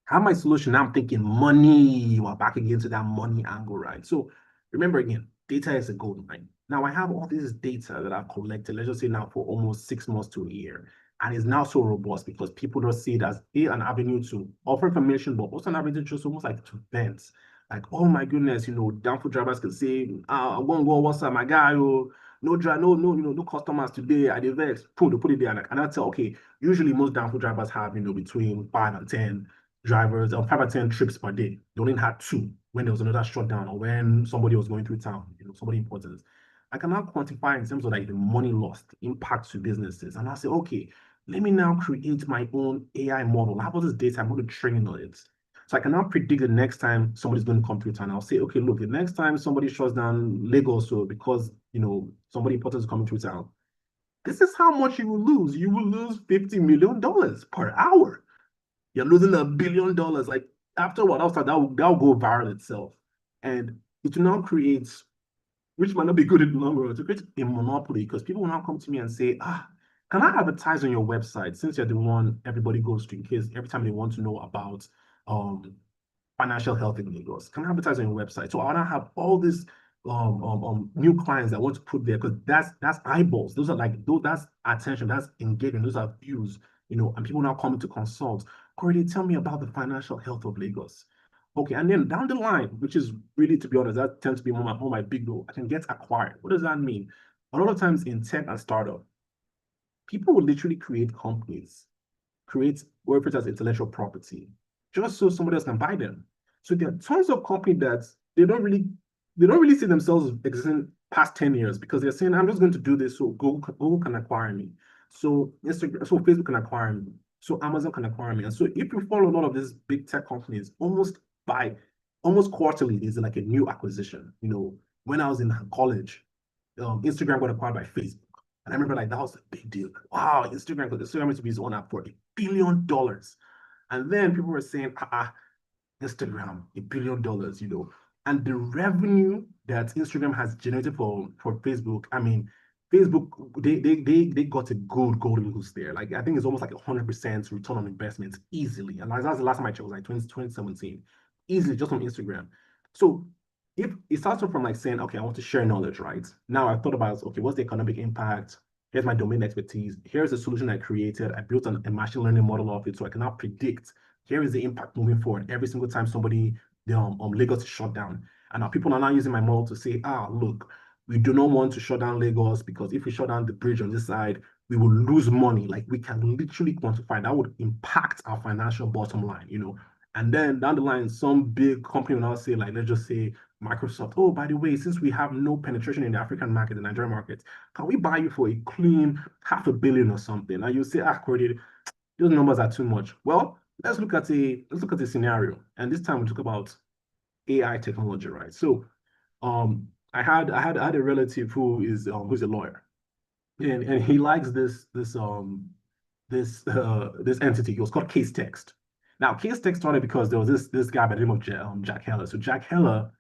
have my solution. Now I'm thinking money. We're back again to that money angle, right? So remember again, data is a gold mine. Now I have all this data that I've collected, let's just say now for almost 6 months to a year. And it's now so robust because people don't see it as an avenue to offer information, but also an avenue just almost like to vent. Like, oh my goodness, downfall drivers can say, I'm going to go, what's up, my guy? Oh, no drive, no, no customers today. I vex. Put it there. And I tell, okay, usually most downfall drivers have, between 5 and 10 drivers or 5 or 10 trips per day. They only had two when there was another shutdown or when somebody was going through town, somebody important. I can now quantify in terms of like the money lost, impact to businesses. And I'll say, okay, let me now create my own AI model. How about this data? I'm going to train on it. So I can now predict the next time somebody's going to come through town. I'll say, okay, look, the next time somebody shuts down Lagos, so because somebody important is coming through town, this is how much you will lose. You will lose $50 million per hour. You're losing $1 billion. Like after what else, that'll go viral itself. And it will now create, which might not be good in the long run, to create a monopoly because people will now come to me and say, can I advertise on your website since you're the one everybody goes to in case every time they want to know about um financial health in Lagos? Can I advertise on your website? So I want to have all these new clients that want to put there because that's eyeballs. Those are like that's attention, that's engagement, those are views, and people now coming to consult. Corey, tell me about the financial health of Lagos. Okay, and then down the line, which is really, to be honest, that tends to be more my big goal. I can get acquired. What does that mean? A lot of times in tech and startup, people will literally create companies, create what referred as intellectual property, just so somebody else can buy them. So there are tons of companies that they don't really see themselves existing past 10 years because they're saying, I'm just going to do this so Google can acquire me. So Facebook can acquire me. So Amazon can acquire me. And so if you follow a lot of these big tech companies, almost quarterly, there's like a new acquisition. When I was in college, Instagram got acquired by Facebook. And I remember like that was a big deal. Wow, Instagram used to be his own app for $1 billion. And then people were saying, Instagram, $1 billion. And the revenue that Instagram has generated for Facebook, I mean, Facebook, they got a good golden goose there. Like I think it's almost like 100% return on investment easily. And that's the last time I checked, was like 2017. Easily just on Instagram. So if it starts from like saying, okay, I want to share knowledge, right? Now I've thought about, okay, what's the economic impact? Here's my domain expertise. Here's the solution I created. I built a machine learning model of it so I can now predict here is the impact moving forward every single time somebody Lagos is shut down. And now people are now using my model to say, look, we do not want to shut down Lagos because if we shut down the bridge on this side, we will lose money. Like we can literally quantify that would impact our financial bottom line. And then down the line, some big company will now say, like, let's just say Microsoft, oh, by the way, since we have no penetration in the African market, the Nigerian market, can we buy you for a clean $500 million or something? And you say, Corey, those numbers are too much. Well, let's look at a scenario, and this time we talk about AI technology, right? So, I had a relative who's a lawyer, and he likes this entity. It was called Casetext. Now, Casetext started because there was this guy by the name of Jack Heller. So Jack Heller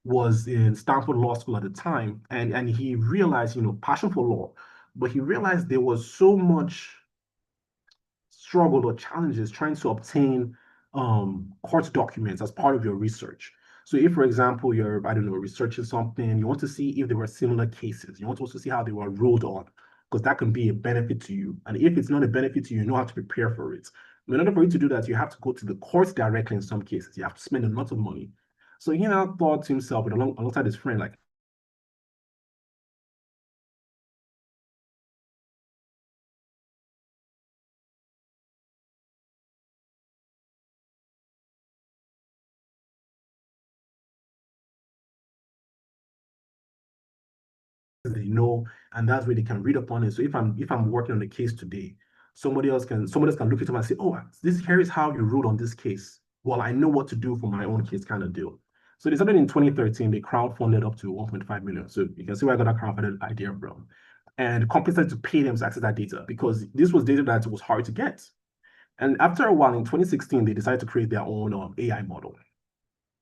was in Stanford Law School at the time, and he realized, passion for law, but he realized there was so much struggle or challenges trying to obtain court documents as part of your research. So if, for example, you're, I don't know, researching something, you want to see if there were similar cases. You want to also see how they were ruled on, because that can be a benefit to you. And if it's not a benefit to you, you know how to prepare for it. In order for you to do that, you have to go to the courts directly in some cases. You have to spend a lot of money. So he now thought to himself, alongside his friend, like, they know, and that's where they can read upon it. So if I'm working on a case today, somebody else can look at them and say, oh, this here is how you ruled on this case. Well, I know what to do for my own case, kind of deal. So they started in 2013. They crowdfunded up to 1.5 million. So you can see where I got that crowdfunded idea from. And companies had to pay them to access that data because this was data that was hard to get. And after a while, in 2016, they decided to create their own AI model.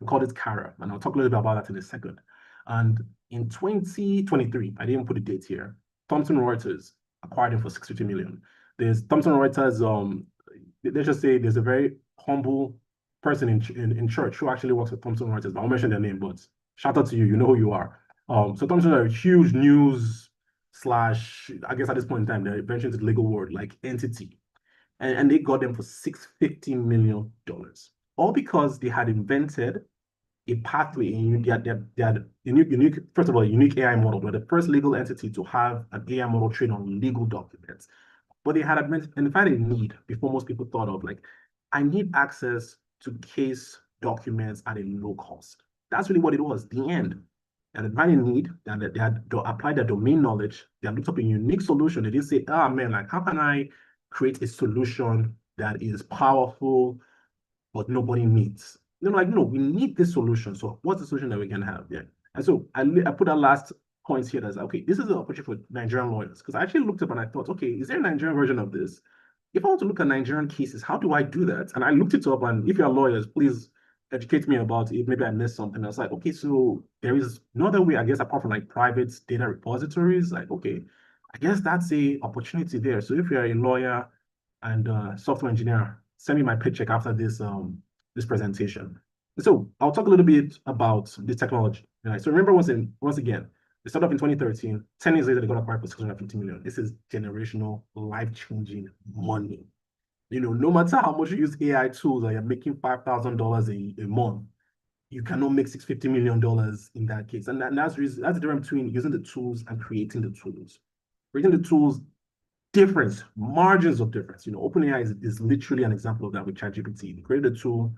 We called it Kara, and I'll talk a little bit about that in a second. And in 2023, I didn't put a date here, Thomson Reuters acquired him for 650 million. There's Thomson Reuters, let's just say there's a very humble person in church who actually works at Thomson Reuters, but I'll mention their name, but shout out to you, you know who you are. So Thomson are a huge news slash, I guess at this point in time, they're venturing into the legal world, like entity. And they got them for $650 million, all because they had invented a pathway. They had a unique, first of all, a unique AI model. They're the first legal entity to have an AI model trained on legal documents. But they had identified a need before most people thought of, like, I need access to case documents at a low cost. That's really what it was, the end. They had identified a need, and they had applied their domain knowledge. They had looked up a unique solution. They didn't say, ah, man, like, how can I create a solution that is powerful, but nobody needs? They're like, no, we need this solution. So what's the solution that we can have? Yeah. And so I put that last point here that's okay, this is an opportunity for Nigerian lawyers. Because I actually looked up and I thought, okay, is there a Nigerian version of this? If I want to look at Nigerian cases, how do I do that? And I looked it up, and if you're lawyers, please educate me about it. Maybe I missed something. I was like, okay, so there is no other way, I guess, apart from like private data repositories. Like, okay, I guess that's a opportunity there. So if you're a lawyer and software engineer, send me my paycheck after this presentation. So I'll talk a little bit about the technology. Right? So remember, once again, they started off in 2013. 10 years later, they got acquired for 650 million. This is generational, life-changing money. You know, no matter how much you use AI tools or you're making $5,000 a month, you cannot make $650 million in that case. And that's the difference between using the tools and creating the tools. Creating the tools, difference, margins of difference. You know, OpenAI is literally an example of that with ChatGPT. They created a tool,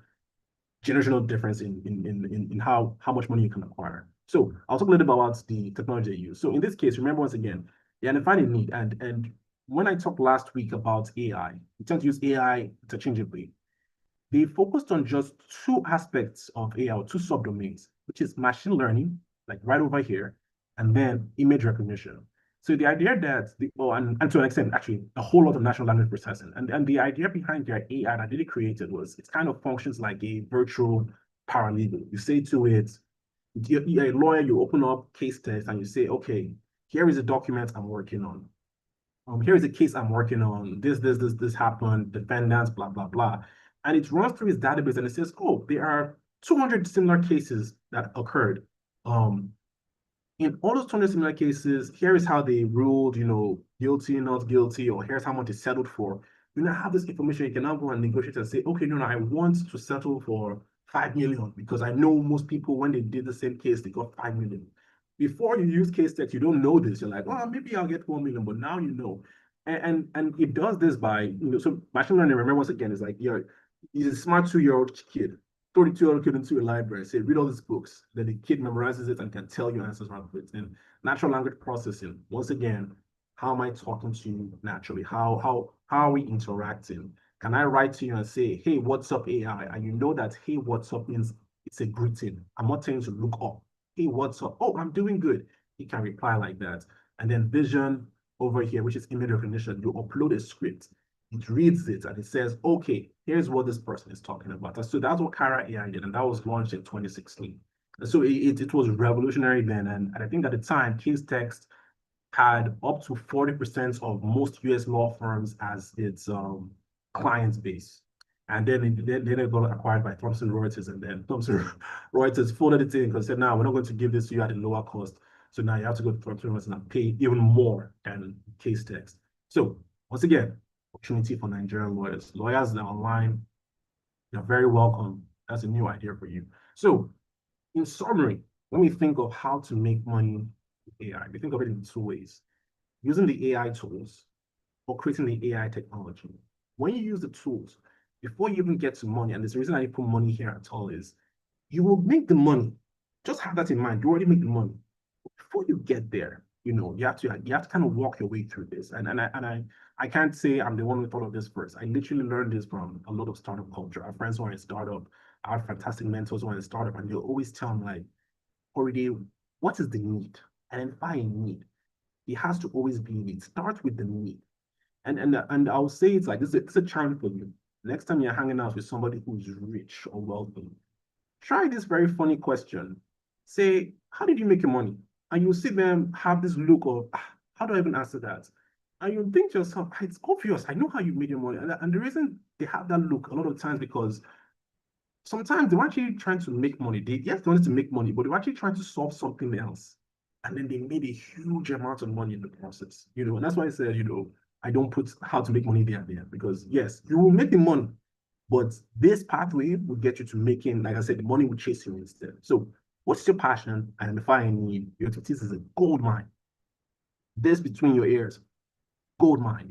generational difference in how much money you can acquire. So I'll talk a little bit about the technology they use. So in this case, remember once again, they identified a need. And when I talked last week about AI, we tend to use AI interchangeably. They focused on just two aspects of AI, or two subdomains, which is machine learning, like right over here, and then image recognition. So the idea that and to an extent, actually, a whole lot of natural language processing. And the idea behind their AI that they created was it kind of functions like a virtual paralegal. You say to it, you're a lawyer, you open up case text and you say, okay, here is a document I'm working on. Here is a case I'm working on. This happened, defendants, blah, blah, blah. And it runs through his database and it says, oh, there are 200 similar cases that occurred. In all those 200 similar cases, here is how they ruled, you know, guilty, not guilty, or here's how much they settled for. You now have this information, you can now go and negotiate and say, okay, no, I want to settle for 5 million because I know most people, when they did the same case, they got 5 million. Before you use case text, you don't know this. You're like, oh, maybe I'll get 1 million, but now you know. And it does this by, you know, so machine learning, remember once again, is like, he's a smart 2-year-old kid. 32-year-old kid into a library, say, read all these books. Then the kid memorizes it and can tell you answers right away. And natural language processing, once again, how am I talking to you naturally? How are we interacting? Can I write to you and say, hey, what's up, AI? And you know that, hey, what's up means it's a greeting. I'm not telling you to look up. Hey, what's up? Oh, I'm doing good. He can reply like that. And then vision over here, which is image recognition, you upload a script. It reads it and it says, okay, here's what this person is talking about. And so that's what Kara AI did, and that was launched in 2016. And so it was revolutionary then. And I think at the time, Casetext had up to 40% of most US law firms as its client base. And then it got acquired by Thomson Reuters, and then Thomson Reuters folded it in because said, no, we're not going to give this to you at a lower cost. So now you have to go to Thomson Reuters and pay even more than Casetext. So once again, opportunity for Nigerian lawyers. Lawyers that are online, you're very welcome. That's a new idea for you. So in summary, when we think of how to make money with AI, we think of it in two ways. Using the AI tools or creating the AI technology. When you use the tools, before you even get to money, and there's a reason I put money here at all is, you will make the money. Just have that in mind. You already make the money. Before you get there, you know, you have to kind of walk your way through this. And I can't say I'm the one who thought of this first. I literally learned this from a lot of startup culture. Our friends who are in startup, our fantastic mentors who are in startup, and they'll always tell me like, already, what is the need? Identify a need. It has to always be a need. Start with the need. And I'll say it's like it's a challenge for you. Next time you're hanging out with somebody who is rich or wealthy, try this very funny question. Say, how did you make your money? And you see them have this look of, how do I even answer that? And you think to yourself, it's obvious. I know how you made your money. And the reason they have that look a lot of times because sometimes they're actually trying to make money. Yes, they wanted to make money, but they're actually trying to solve something else. And then they made a huge amount of money in the process. And that's why I said, I don't put how to make money there because yes, you will make the money, but this pathway will get you to making, like I said, the money will chase you instead. So what's your passion? Identify a need. Your expertise is a gold mine. This between your ears, gold mine,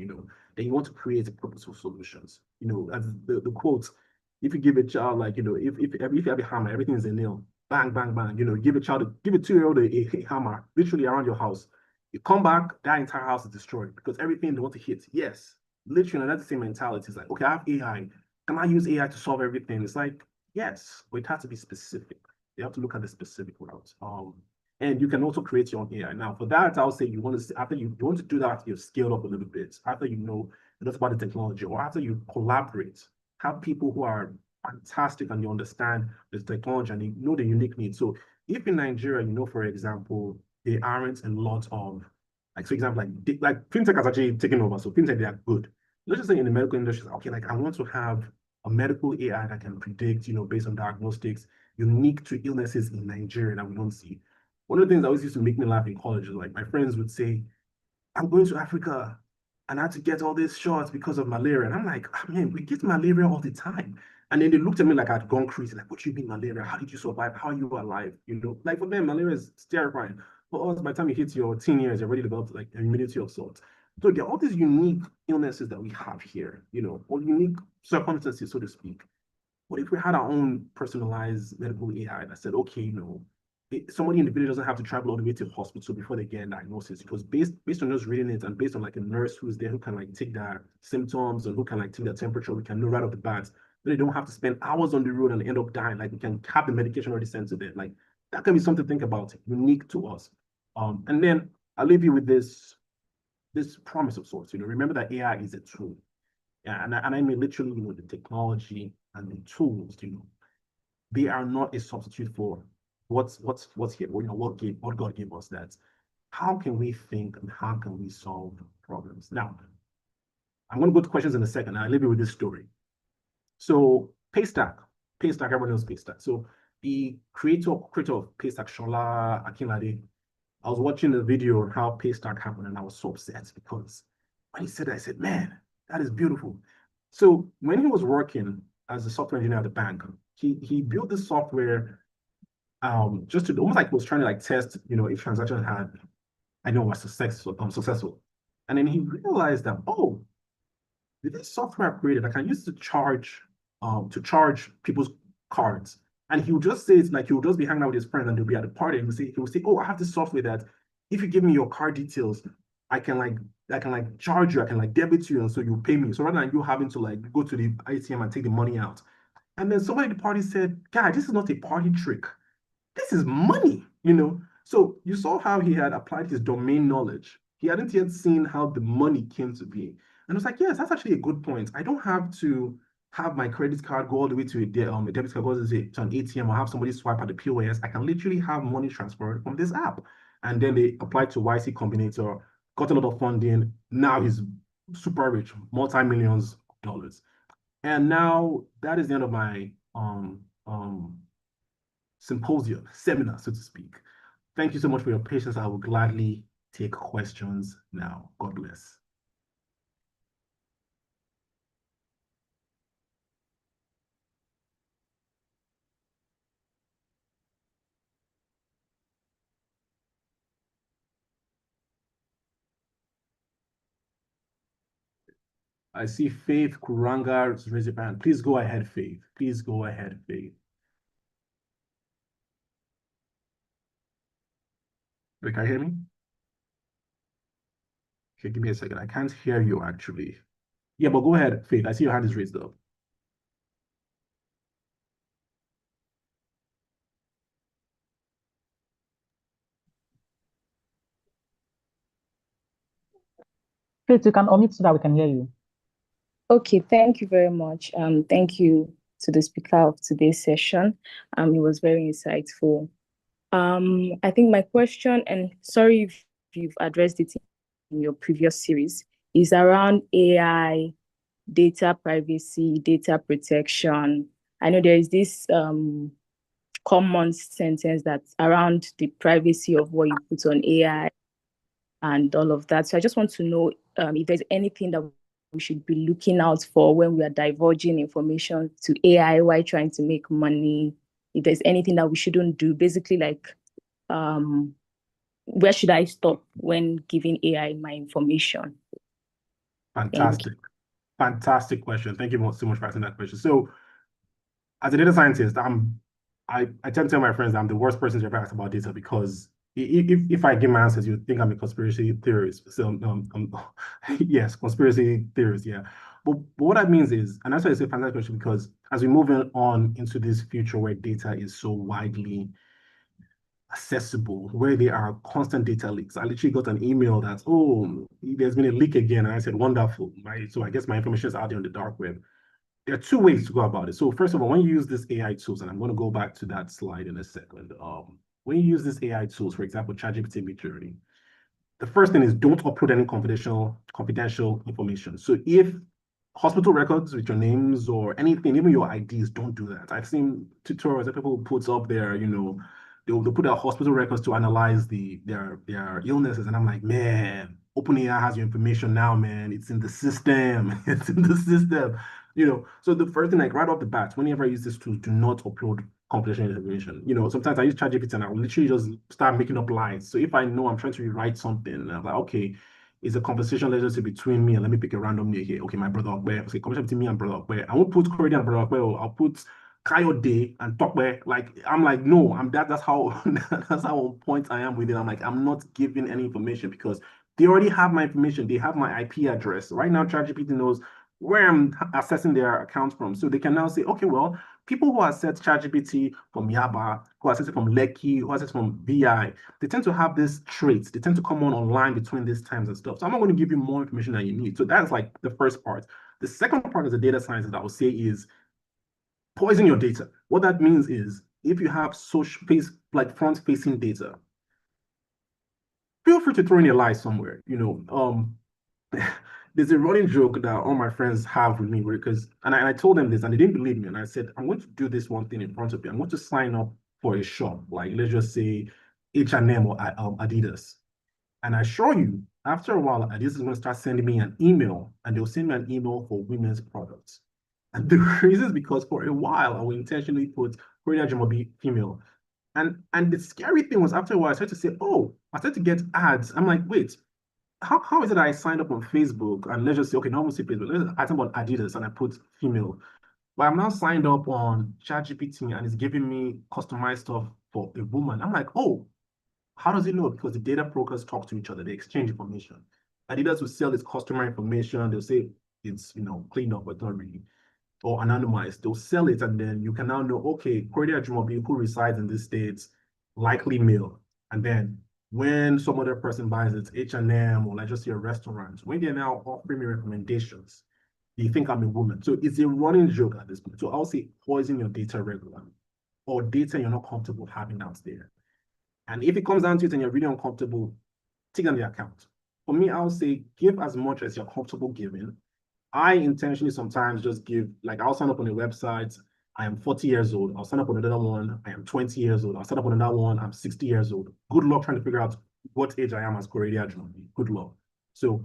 then you want to create purposeful solutions. As the quote, if you give a child like, if you have a hammer, everything is a nail, bang, bang, bang, give a 2-year-old a hammer, literally around your house. You come back, that entire house is destroyed because everything they want to hit. Yes, literally, that's the same mentality. It's like, okay, I have AI. Can I use AI to solve everything? It's like, yes, but it has to be specific. You have to look at the specific route. And you can also create your own AI. Now, for that, I'll say you want to after you want to do that after you've scaled up a little bit, after you know enough about the technology, or after you collaborate, have people who are fantastic and you understand the technology and you know the unique needs. So if in Nigeria, for example, there aren't a lot of like, for example, like fintech has actually taken over. So fintech, they are good. Let's just say in the medical industry, okay, like I want to have a medical AI that can predict, based on diagnostics, unique to illnesses in Nigeria that we don't see. One of the things that always used to make me laugh in college is like my friends would say, I'm going to Africa and I had to get all these shots because of malaria. And I'm like, man, we get malaria all the time. And then they looked at me like I'd gone crazy. Like, what do you mean malaria? How did you survive? How are you alive? Like for them, malaria is terrifying. For us, by the time you hit your teen years, you're already developed like immunity of sorts. So there are all these unique illnesses that we have here, or unique circumstances, so to speak. What if we had our own personalized medical AI that said, okay, somebody in the village doesn't have to travel all the way to the hospital before they get a diagnosis because based on just reading it and based on like a nurse who's there who can like take their symptoms and who can like take their temperature, we can know right off the bat. They don't have to spend hours on the road and end up dying. Like we can have the medication already sent to them. Like that can be something to think about, unique to us. And then I'll leave you with this promise of sorts. Remember that AI is a tool. Yeah, and I mean literally, the technology and the tools, they are not a substitute for what's here, what God gave us. That how can we think and how can we solve problems? Now, I'm going to go to questions in a second. I'll leave you with this story. So Paystack, everyone knows Paystack. So the creator of Paystack, Shola Akinlade, I was watching the video on how Paystack happened, and I was so upset because when he said that, I said, man, that is beautiful. So when he was working as a software engineer at the bank, he built this software just to almost like was trying to like test, if transaction had, I know, was successful. And then he realized that, oh, with this software I created, I can use to charge people's cards. And he would just say it's like he would just be hanging out with his friends and they'll be at the party and he would say, oh, I have this software that if you give me your card details, I can like charge you, I can like debit you, and so you pay me. So rather than you having to like go to the ATM and take the money out. And then somebody at the party said, guy, this is not a party trick. This is money. So you saw how he had applied his domain knowledge. He hadn't yet seen how the money came to be. And I was like, yes, that's actually a good point. I don't have to have my credit card go all the way to a debit card, go to an ATM or have somebody swipe at the POS. I can literally have money transferred from this app. And then they applied to YC Combinator, got a lot of funding. Now he's super rich, multi-millions of dollars. And now that is the end of my symposium, seminar, so to speak. Thank you so much for your patience. I will gladly take questions now. God bless. I see Faith Kuranga raise your hand. Please go ahead, Faith. Please go ahead, Faith. Wait, can you hear me? Okay, give me a second. I can't hear you actually. Yeah, but go ahead, Faith. I see your hand is raised up. Faith, you can unmute so that we can hear you. Okay, thank you very much. Thank you to the speaker of today's session. It was very insightful. I think my question, and sorry if you've addressed it in your previous series, is around AI, data privacy, data protection. I know there is this common sentence that's around the privacy of what you put on AI and all of that. So I just want to know if there's anything that we should be looking out for when we are divulging information to AI while trying to make money. If there's anything that we shouldn't do, basically like where should I stop when giving AI my information? Thank you. Fantastic question. Thank you so much for asking that question. So, as a data scientist, I tend to tell my friends that I'm the worst person to ever ask about data because if I give my answers, you think I'm a conspiracy theorist. So, yes, conspiracy theorist, yeah. But what that means is, and that's why I say fantastic question because as we move on into this future where data is so widely accessible, where there are constant data leaks. I literally got an email that, oh, there's been a leak again. And I said, wonderful. Right? So I guess my information is out there on the dark web. There are two ways to go about it. So first of all, when you use this AI tools, and I'm going to go back to that slide in a second. When you use this AI tools, for example, ChatGPT Midjourney, the first thing is don't upload any confidential information. So if hospital records with your names or anything, even your IDs, don't do that. I've seen tutorials that people put up there, they'll put their hospital records to analyze their illnesses. And I'm like, man, OpenAI has your information now, man. It's in the system. It's in the system. So the first thing, like right off the bat, whenever I use this tool, do not upload confidential information. Sometimes I use ChatGPT and I'll literally just start making up lines. So if I know I'm trying to rewrite something, I'm like, okay, it's a conversation, let's just say between me and let me pick a random name here. Okay, my brother Okwe. Okay, conversation between me and brother Okwe. I won't put Korede and brother Okwe. I'll put Kayode and Tokwe. Like I'm like, no, that's how that's how on point I am with it. I'm like, I'm not giving any information because they already have my information. They have my IP address. Right now, ChatGPT knows where I'm accessing their accounts from. So they can now say, okay, well, people who access ChatGPT from Yaba, who access it from Lekki, who access it from VI, they tend to have these traits. They tend to come on online between these times and stuff. So I'm not going to give you more information than you need. So that's like the first part. The second part of the data science that I would say is poison your data. What that means is if you have social face like front-facing data, feel free to throw in a lie somewhere. There's a running joke that all my friends have with me because and I told them this and they didn't believe me. And I said, I'm going to do this one thing in front of you. I'm going to sign up for a shop, like let's just say H&M or Adidas. And I assure you, after a while, Adidas is going to start sending me an email, and they'll send me an email for women's products. And the reason is because for a while, I will intentionally put Korea Jumobi female. And the scary thing was after a while, I started to say, oh, I started to get ads. I'm like, wait, how is it I signed up on Facebook and let's just say, okay, no one say Facebook, let's I talk about Adidas and I put female. But I'm now signed up on ChatGPT and it's giving me customized stuff for a woman. I'm like, oh, how does it know? Because the data brokers talk to each other, they exchange information. Adidas will sell its customer information, they'll say it's cleaned up, but not really, or anonymized. They'll sell it, and then you can now know, okay, Cordia Jumobi, who resides in this state, likely male. And then when some other person buys it, H&M or like just your restaurant, when they're now offering me recommendations, they think I'm a woman. So it's a running joke at this point. So I'll say poison your data regularly or data you're not comfortable having out there. And if it comes down to it and you're really uncomfortable, take down the account. For me, I'll say give as much as you're comfortable giving. I intentionally sometimes just give, like I'll sign up on a website, I am 40 years old. I'll sign up on another one, I am 20 years old. I'll sign up on another one, I'm 60 years old. Good luck trying to figure out what age I am as Corey Adjunct. Good luck. So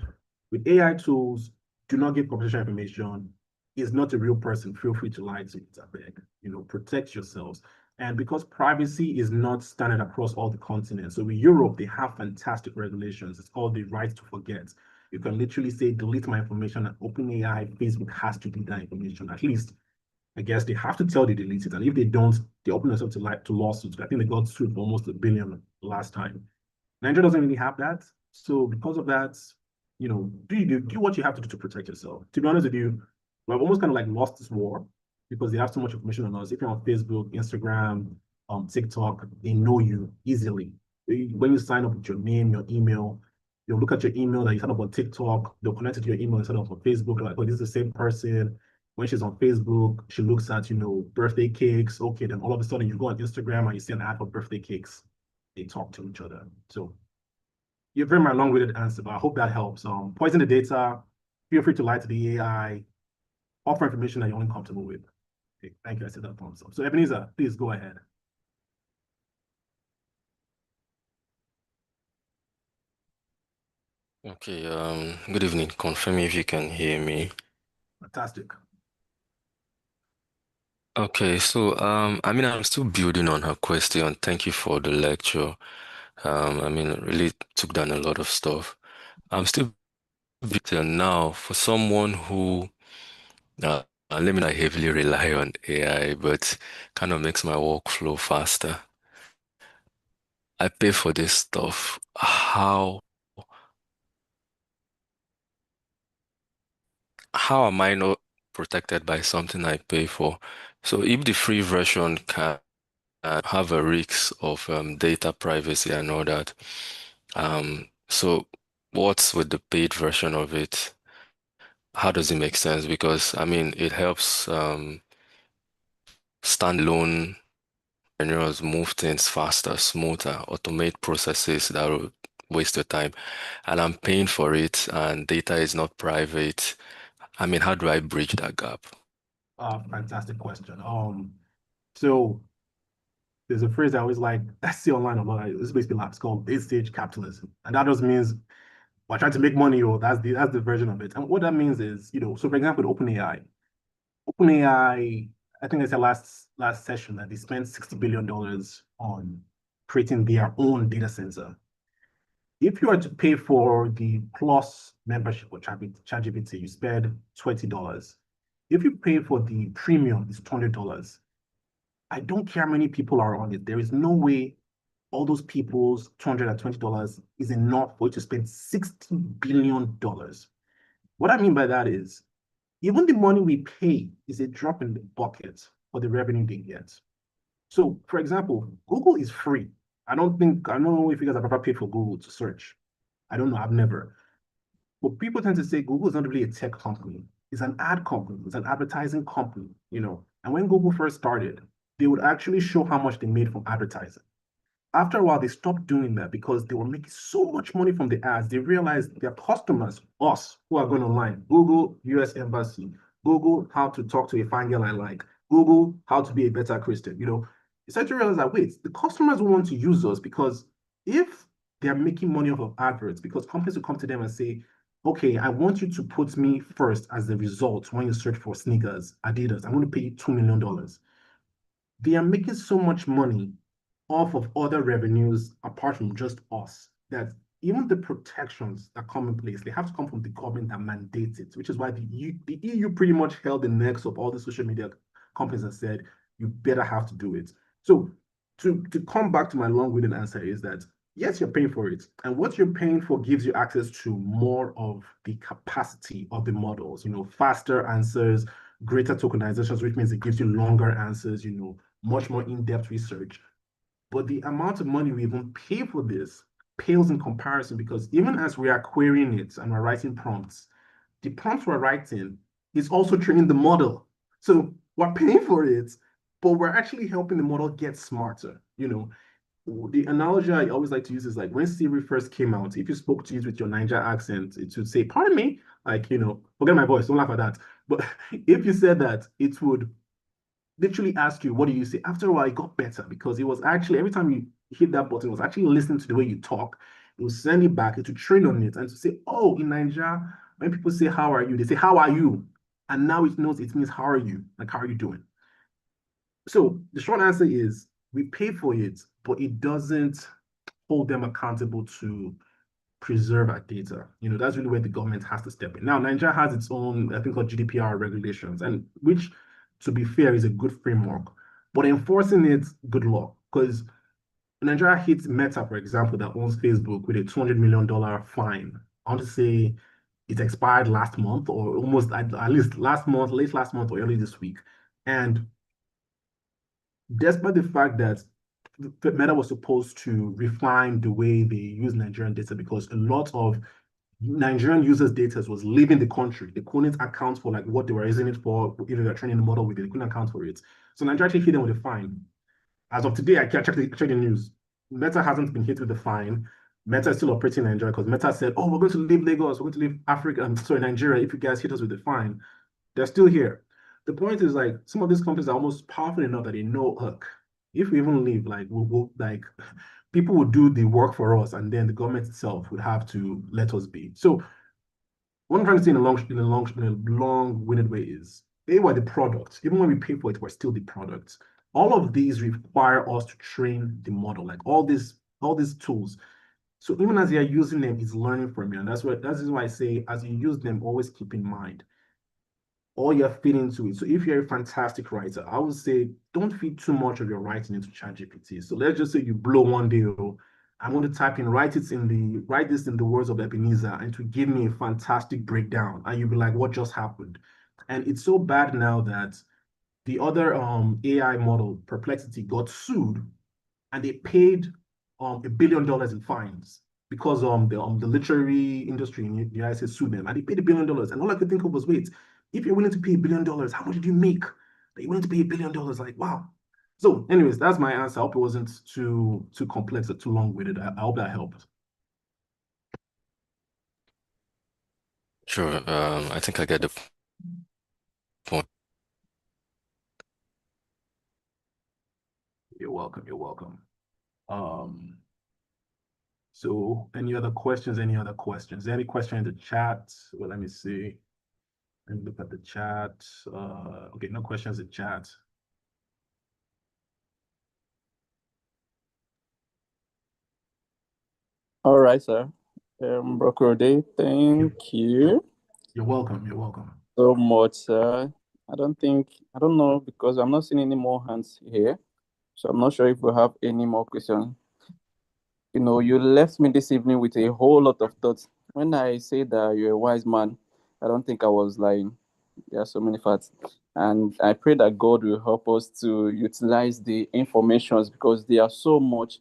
with AI tools, do not give confidential information. Is not a real person. Feel free to lie to it, I beg. Protect yourselves. And because privacy is not standard across all the continents, so in Europe, they have fantastic regulations. It's called the right to forget. You can literally say, delete my information, and OpenAI, Facebook has to delete that information. At least, I guess they have to tell they delete it. And if they don't, they open themselves to lawsuits. I think they got sued for almost $1 billion last time. Nigeria doesn't really have that. So because of that, do what you have to do to protect yourself. To be honest with you, we've almost kind of like lost this war because they have so much information on us. If you're on Facebook, Instagram, TikTok, they know you easily. When you sign up with your name, your email, they'll look at your email that you sign up on TikTok, they'll connect it to your email instead of on Facebook. They're like, oh, this is the same person. When she's on Facebook, she looks at, birthday cakes. Okay, then all of a sudden you go on Instagram and you see an ad for birthday cakes. They talk to each other. So you've heard my long-winded answer, but I hope that helps. Poison the data. Feel free to lie to the AI. Offer information that you're only comfortable with. Okay, thank you. I said that thumbs up. So Ebenezer, please go ahead. Okay, good evening. Confirm if you can hear me. Fantastic. Okay, so I'm still building on her question. Thank you for the lecture. It really took down a lot of stuff. I'm still building now for someone who let me not heavily rely on AI, but kind of makes my workflow faster. I pay for this stuff. How am I not protected by something I pay for? So if the free version can have a risk of data privacy and all that, so what's with the paid version of it? How does it make sense? Because it helps standalone entrepreneurs move things faster, smoother, automate processes that will waste your time. And I'm paying for it, and data is not private. How do I bridge that gap? Fantastic question. So there's a phrase I always like, I see online a lot. This makes me laugh. It's called late stage capitalism. And that just means we're trying to make money, or that's the version of it. And what that means is, so for example, OpenAI, I think I said last session that they spent $60 billion on creating their own data center. If you are to pay for the Plus membership for ChatGPT, you spend $20. If you pay for the premium, it's $200. I don't care how many people are on it. There is no way all those people's $220 is enough for you to spend $60 billion. What I mean by that is, even the money we pay is a drop in the bucket for the revenue they get. So, for example, Google is free. I don't know if you guys have ever paid for Google to search. I don't know, I've never. But people tend to say Google is not really a tech company. It's an ad company, it's an advertising company. And when Google first started, they would actually show how much they made from advertising. After a while, they stopped doing that because they were making so much money from the ads. They realized their customers, us who are going online, Google, US Embassy, Google, how to talk to a fine girl I like, Google, how to be a better Christian. They started to realize that, wait, the customers will want to use us because if they're making money off of adverts, because companies will come to them and say, okay, I want you to put me first as the result when you search for sneakers, Adidas, I'm going to pay you $2 million. They are making so much money off of other revenues apart from just us that even the protections that come in place, they have to come from the government that mandates it, which is why the EU pretty much held the necks of all the social media companies and said, you better have to do it. So to come back to my long-winded answer is that yes, you're paying for it. And what you're paying for gives you access to more of the capacity of the models, faster answers, greater tokenizations, which means it gives you longer answers, much more in-depth research. But the amount of money we even pay for this pales in comparison because even as we are querying it and we're writing prompts, the prompts we're writing is also training the model. So we're paying for it, but we're actually helping the model get smarter. The analogy I always like to use is like when Siri first came out, if you spoke to it with your Niger accent, it would say, pardon me, like, forget my voice, don't laugh at that. But if you said that, it would literally ask you, what do you say? After a while, it got better because it was actually, every time you hit that button, it was actually listening to the way you talk. It will send it back, it will train on it and to say, oh, in Nigeria, when people say, how are you? They say, how are you? And now it knows it means, how are you? Like, how are you doing? So the short answer is we pay for it, but it doesn't hold them accountable to preserve our data. That's really where the government has to step in. Now, Nigeria has its own, I think, called GDPR regulations, and which, to be fair, is a good framework. But enforcing it, good luck, because Nigeria hits Meta, for example, that owns Facebook with a $200 million fine. I want to say it expired last month, or almost at least last month, late last month, or early this week. And despite the fact that Meta was supposed to refine the way they use Nigerian data because a lot of Nigerian users' data was leaving the country. They couldn't account for like what they were using it for, either they're training the model with it, they couldn't account for it. So Nigeria actually hit them with a fine. As of today, I checked the news. Meta hasn't been hit with the fine. Meta is still operating in Nigeria because Meta said, "Oh, we're going to leave Lagos, we're going to leave Africa, I'm sorry, Nigeria. If you guys hit us with the fine." They're still here. The point is like some of these companies are almost powerful enough that they know, look, if we even leave, like we'll like people would do the work for us, and then the government itself would have to let us be. So what I'm trying to say in a long-winded way is they were the product. Even when we pay for it, we're still the product. All of these require us to train the model, like all these tools. So even as you're using them, it's learning from you. And that's why I say as you use them, always keep in mind all you're feeding into it. So if you're a fantastic writer, I would say don't feed too much of your writing into ChatGPT. So let's just say you blow one day, oh, I'm going to type in write this in the words of Ebenezer, and to give me a fantastic breakdown. And you'll be like, what just happened? And it's so bad now that the other AI model, Perplexity, got sued and they paid $1 billion in fines because the literary industry in the United States sued them and they paid $1 billion. And all I could think of was, wait, if you're willing to pay $1 billion, how much did you make? That you're willing to pay $1 billion? Like, wow. So, anyways, that's my answer. I hope it wasn't too complex or too long-winded. I hope that helped. Sure. I think I get the point. You're welcome. You're welcome. Um, so any other questions? Any other questions? Any question in the chat? Well, let me see. Let me look at the chat. Okay, no questions in chat. All right, sir. Brokorode, thank you You're welcome. You're welcome. so much, sir. I don't know, because I'm not seeing any more hands here. So I'm not sure if we have any more questions. You know, you left me this evening with a whole lot of thoughts. When I say that you're a wise man, I don't think I was lying. There are so many facts. And I pray that God will help us to utilize the informations, because there are so much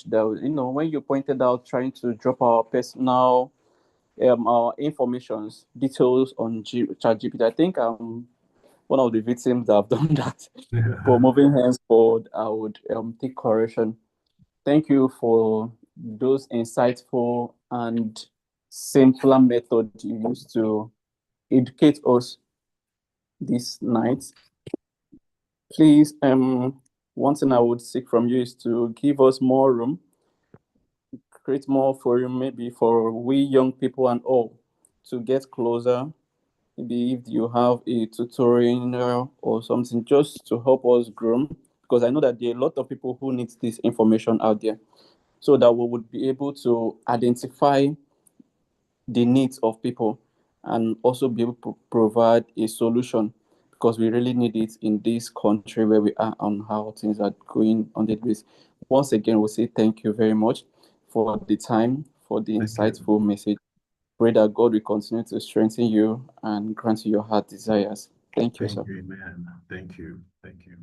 that, you know, when you pointed out trying to drop our personal our informations, details on ChatGPT, I think I'm one of the victims that have done that. For moving henceforward, I would take correction. Thank you for those insightful and simpler methods you used to educate us this night. Please, one thing I would seek from you is to give us more room, create more forum, maybe for we young people and all, to get closer. Maybe if you have a tutorial or something, just to help us grow, because I know that there are a lot of people who need this information out there, so that we would be able to identify the needs of people and also be able to provide a solution, because we really need it in this country where we are on how things are going on the base. Once again, we'll say thank you very much for the time, for the insightful message. Pray that God will continue to strengthen you and grant you your heart desires. Thank you, sir. Thank you, amen. Thank you. Thank you.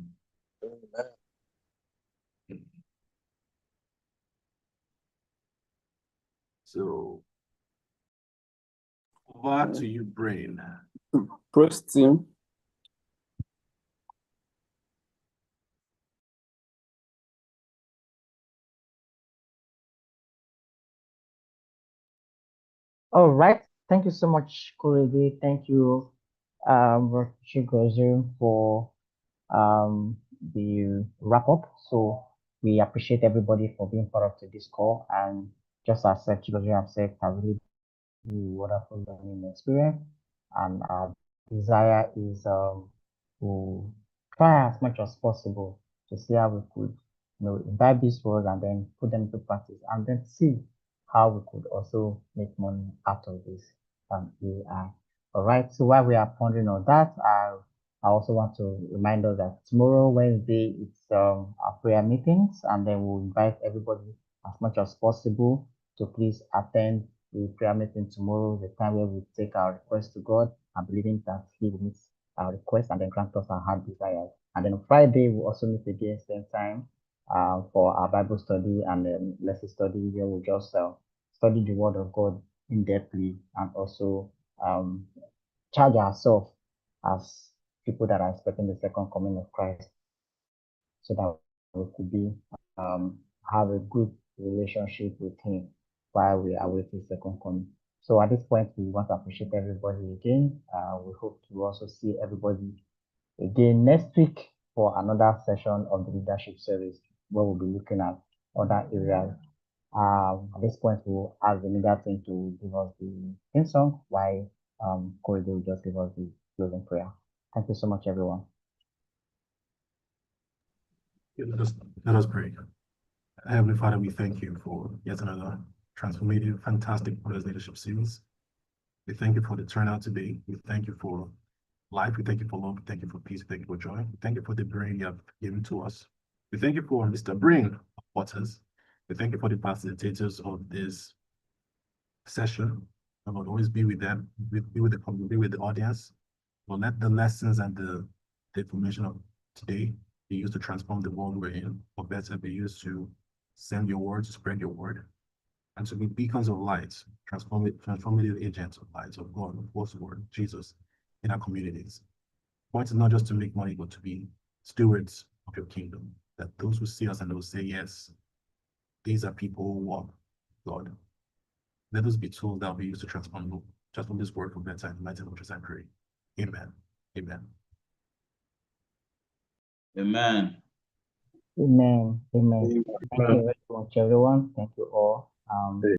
So over to you, Brain. Praise team. All right. Thank you so much, Korede. Thank you, Chigozu, for the wrap up. So we appreciate everybody for being part of today's call. And just as Chigozu have said, I really wonderful learning experience. And our desire is to try as much as possible to see how we could, imbibe these words and then put them into practice and then see how we could also make money out of this AI. All right. So while we are pondering on that, I also want to remind us that tomorrow, Wednesday, it's our prayer meetings, and then we'll invite everybody as much as possible to please attend the prayer meeting tomorrow, the time where we take our request to God and believing that He will meet our request and then grant us our heart desires. And then on Friday, we'll also meet again, same time, for our Bible study and lesson study, where we'll just study the Word of God in-depthly and also charge ourselves as people that are expecting the second coming of Christ, so that we could be have a good relationship with Him while we await His second coming. So at this point, we want to appreciate everybody again. We hope to also see everybody again next week for another session of the leadership series, where we'll be looking at other areas. At this point, we'll ask the leader team to give us the theme song, while Corey will just give us the closing prayer. Thank you so much, everyone. Let us pray. Heavenly Father, we thank you for yet another transformative, fantastic Brothers Leadership series. We thank you for the turnout today. We thank you for life. We thank you for love. We thank you for peace. We thank you for joy. We thank you for the brain you have given to us. We thank you for Mr. Brain Waters. We thank you for the facilitators of this session. And Lord, always be with them, be with the community, with the audience. Lord, let the lessons and the information of today be used to transform the world we're in, or better, be used to send your word, to spread your word, and to be beacons of light, transformative agents of light, of God, of God's word, Jesus, in our communities. The point is not just to make money, but to be stewards of your kingdom, that those who see us and those say, yes, these are people who walk, God. Let us be tools that will be used to transform this world for better, in the mighty name of Jesus, I pray. Amen. Amen. Amen. Amen. Amen. Thank you very much, everyone. Thank you all.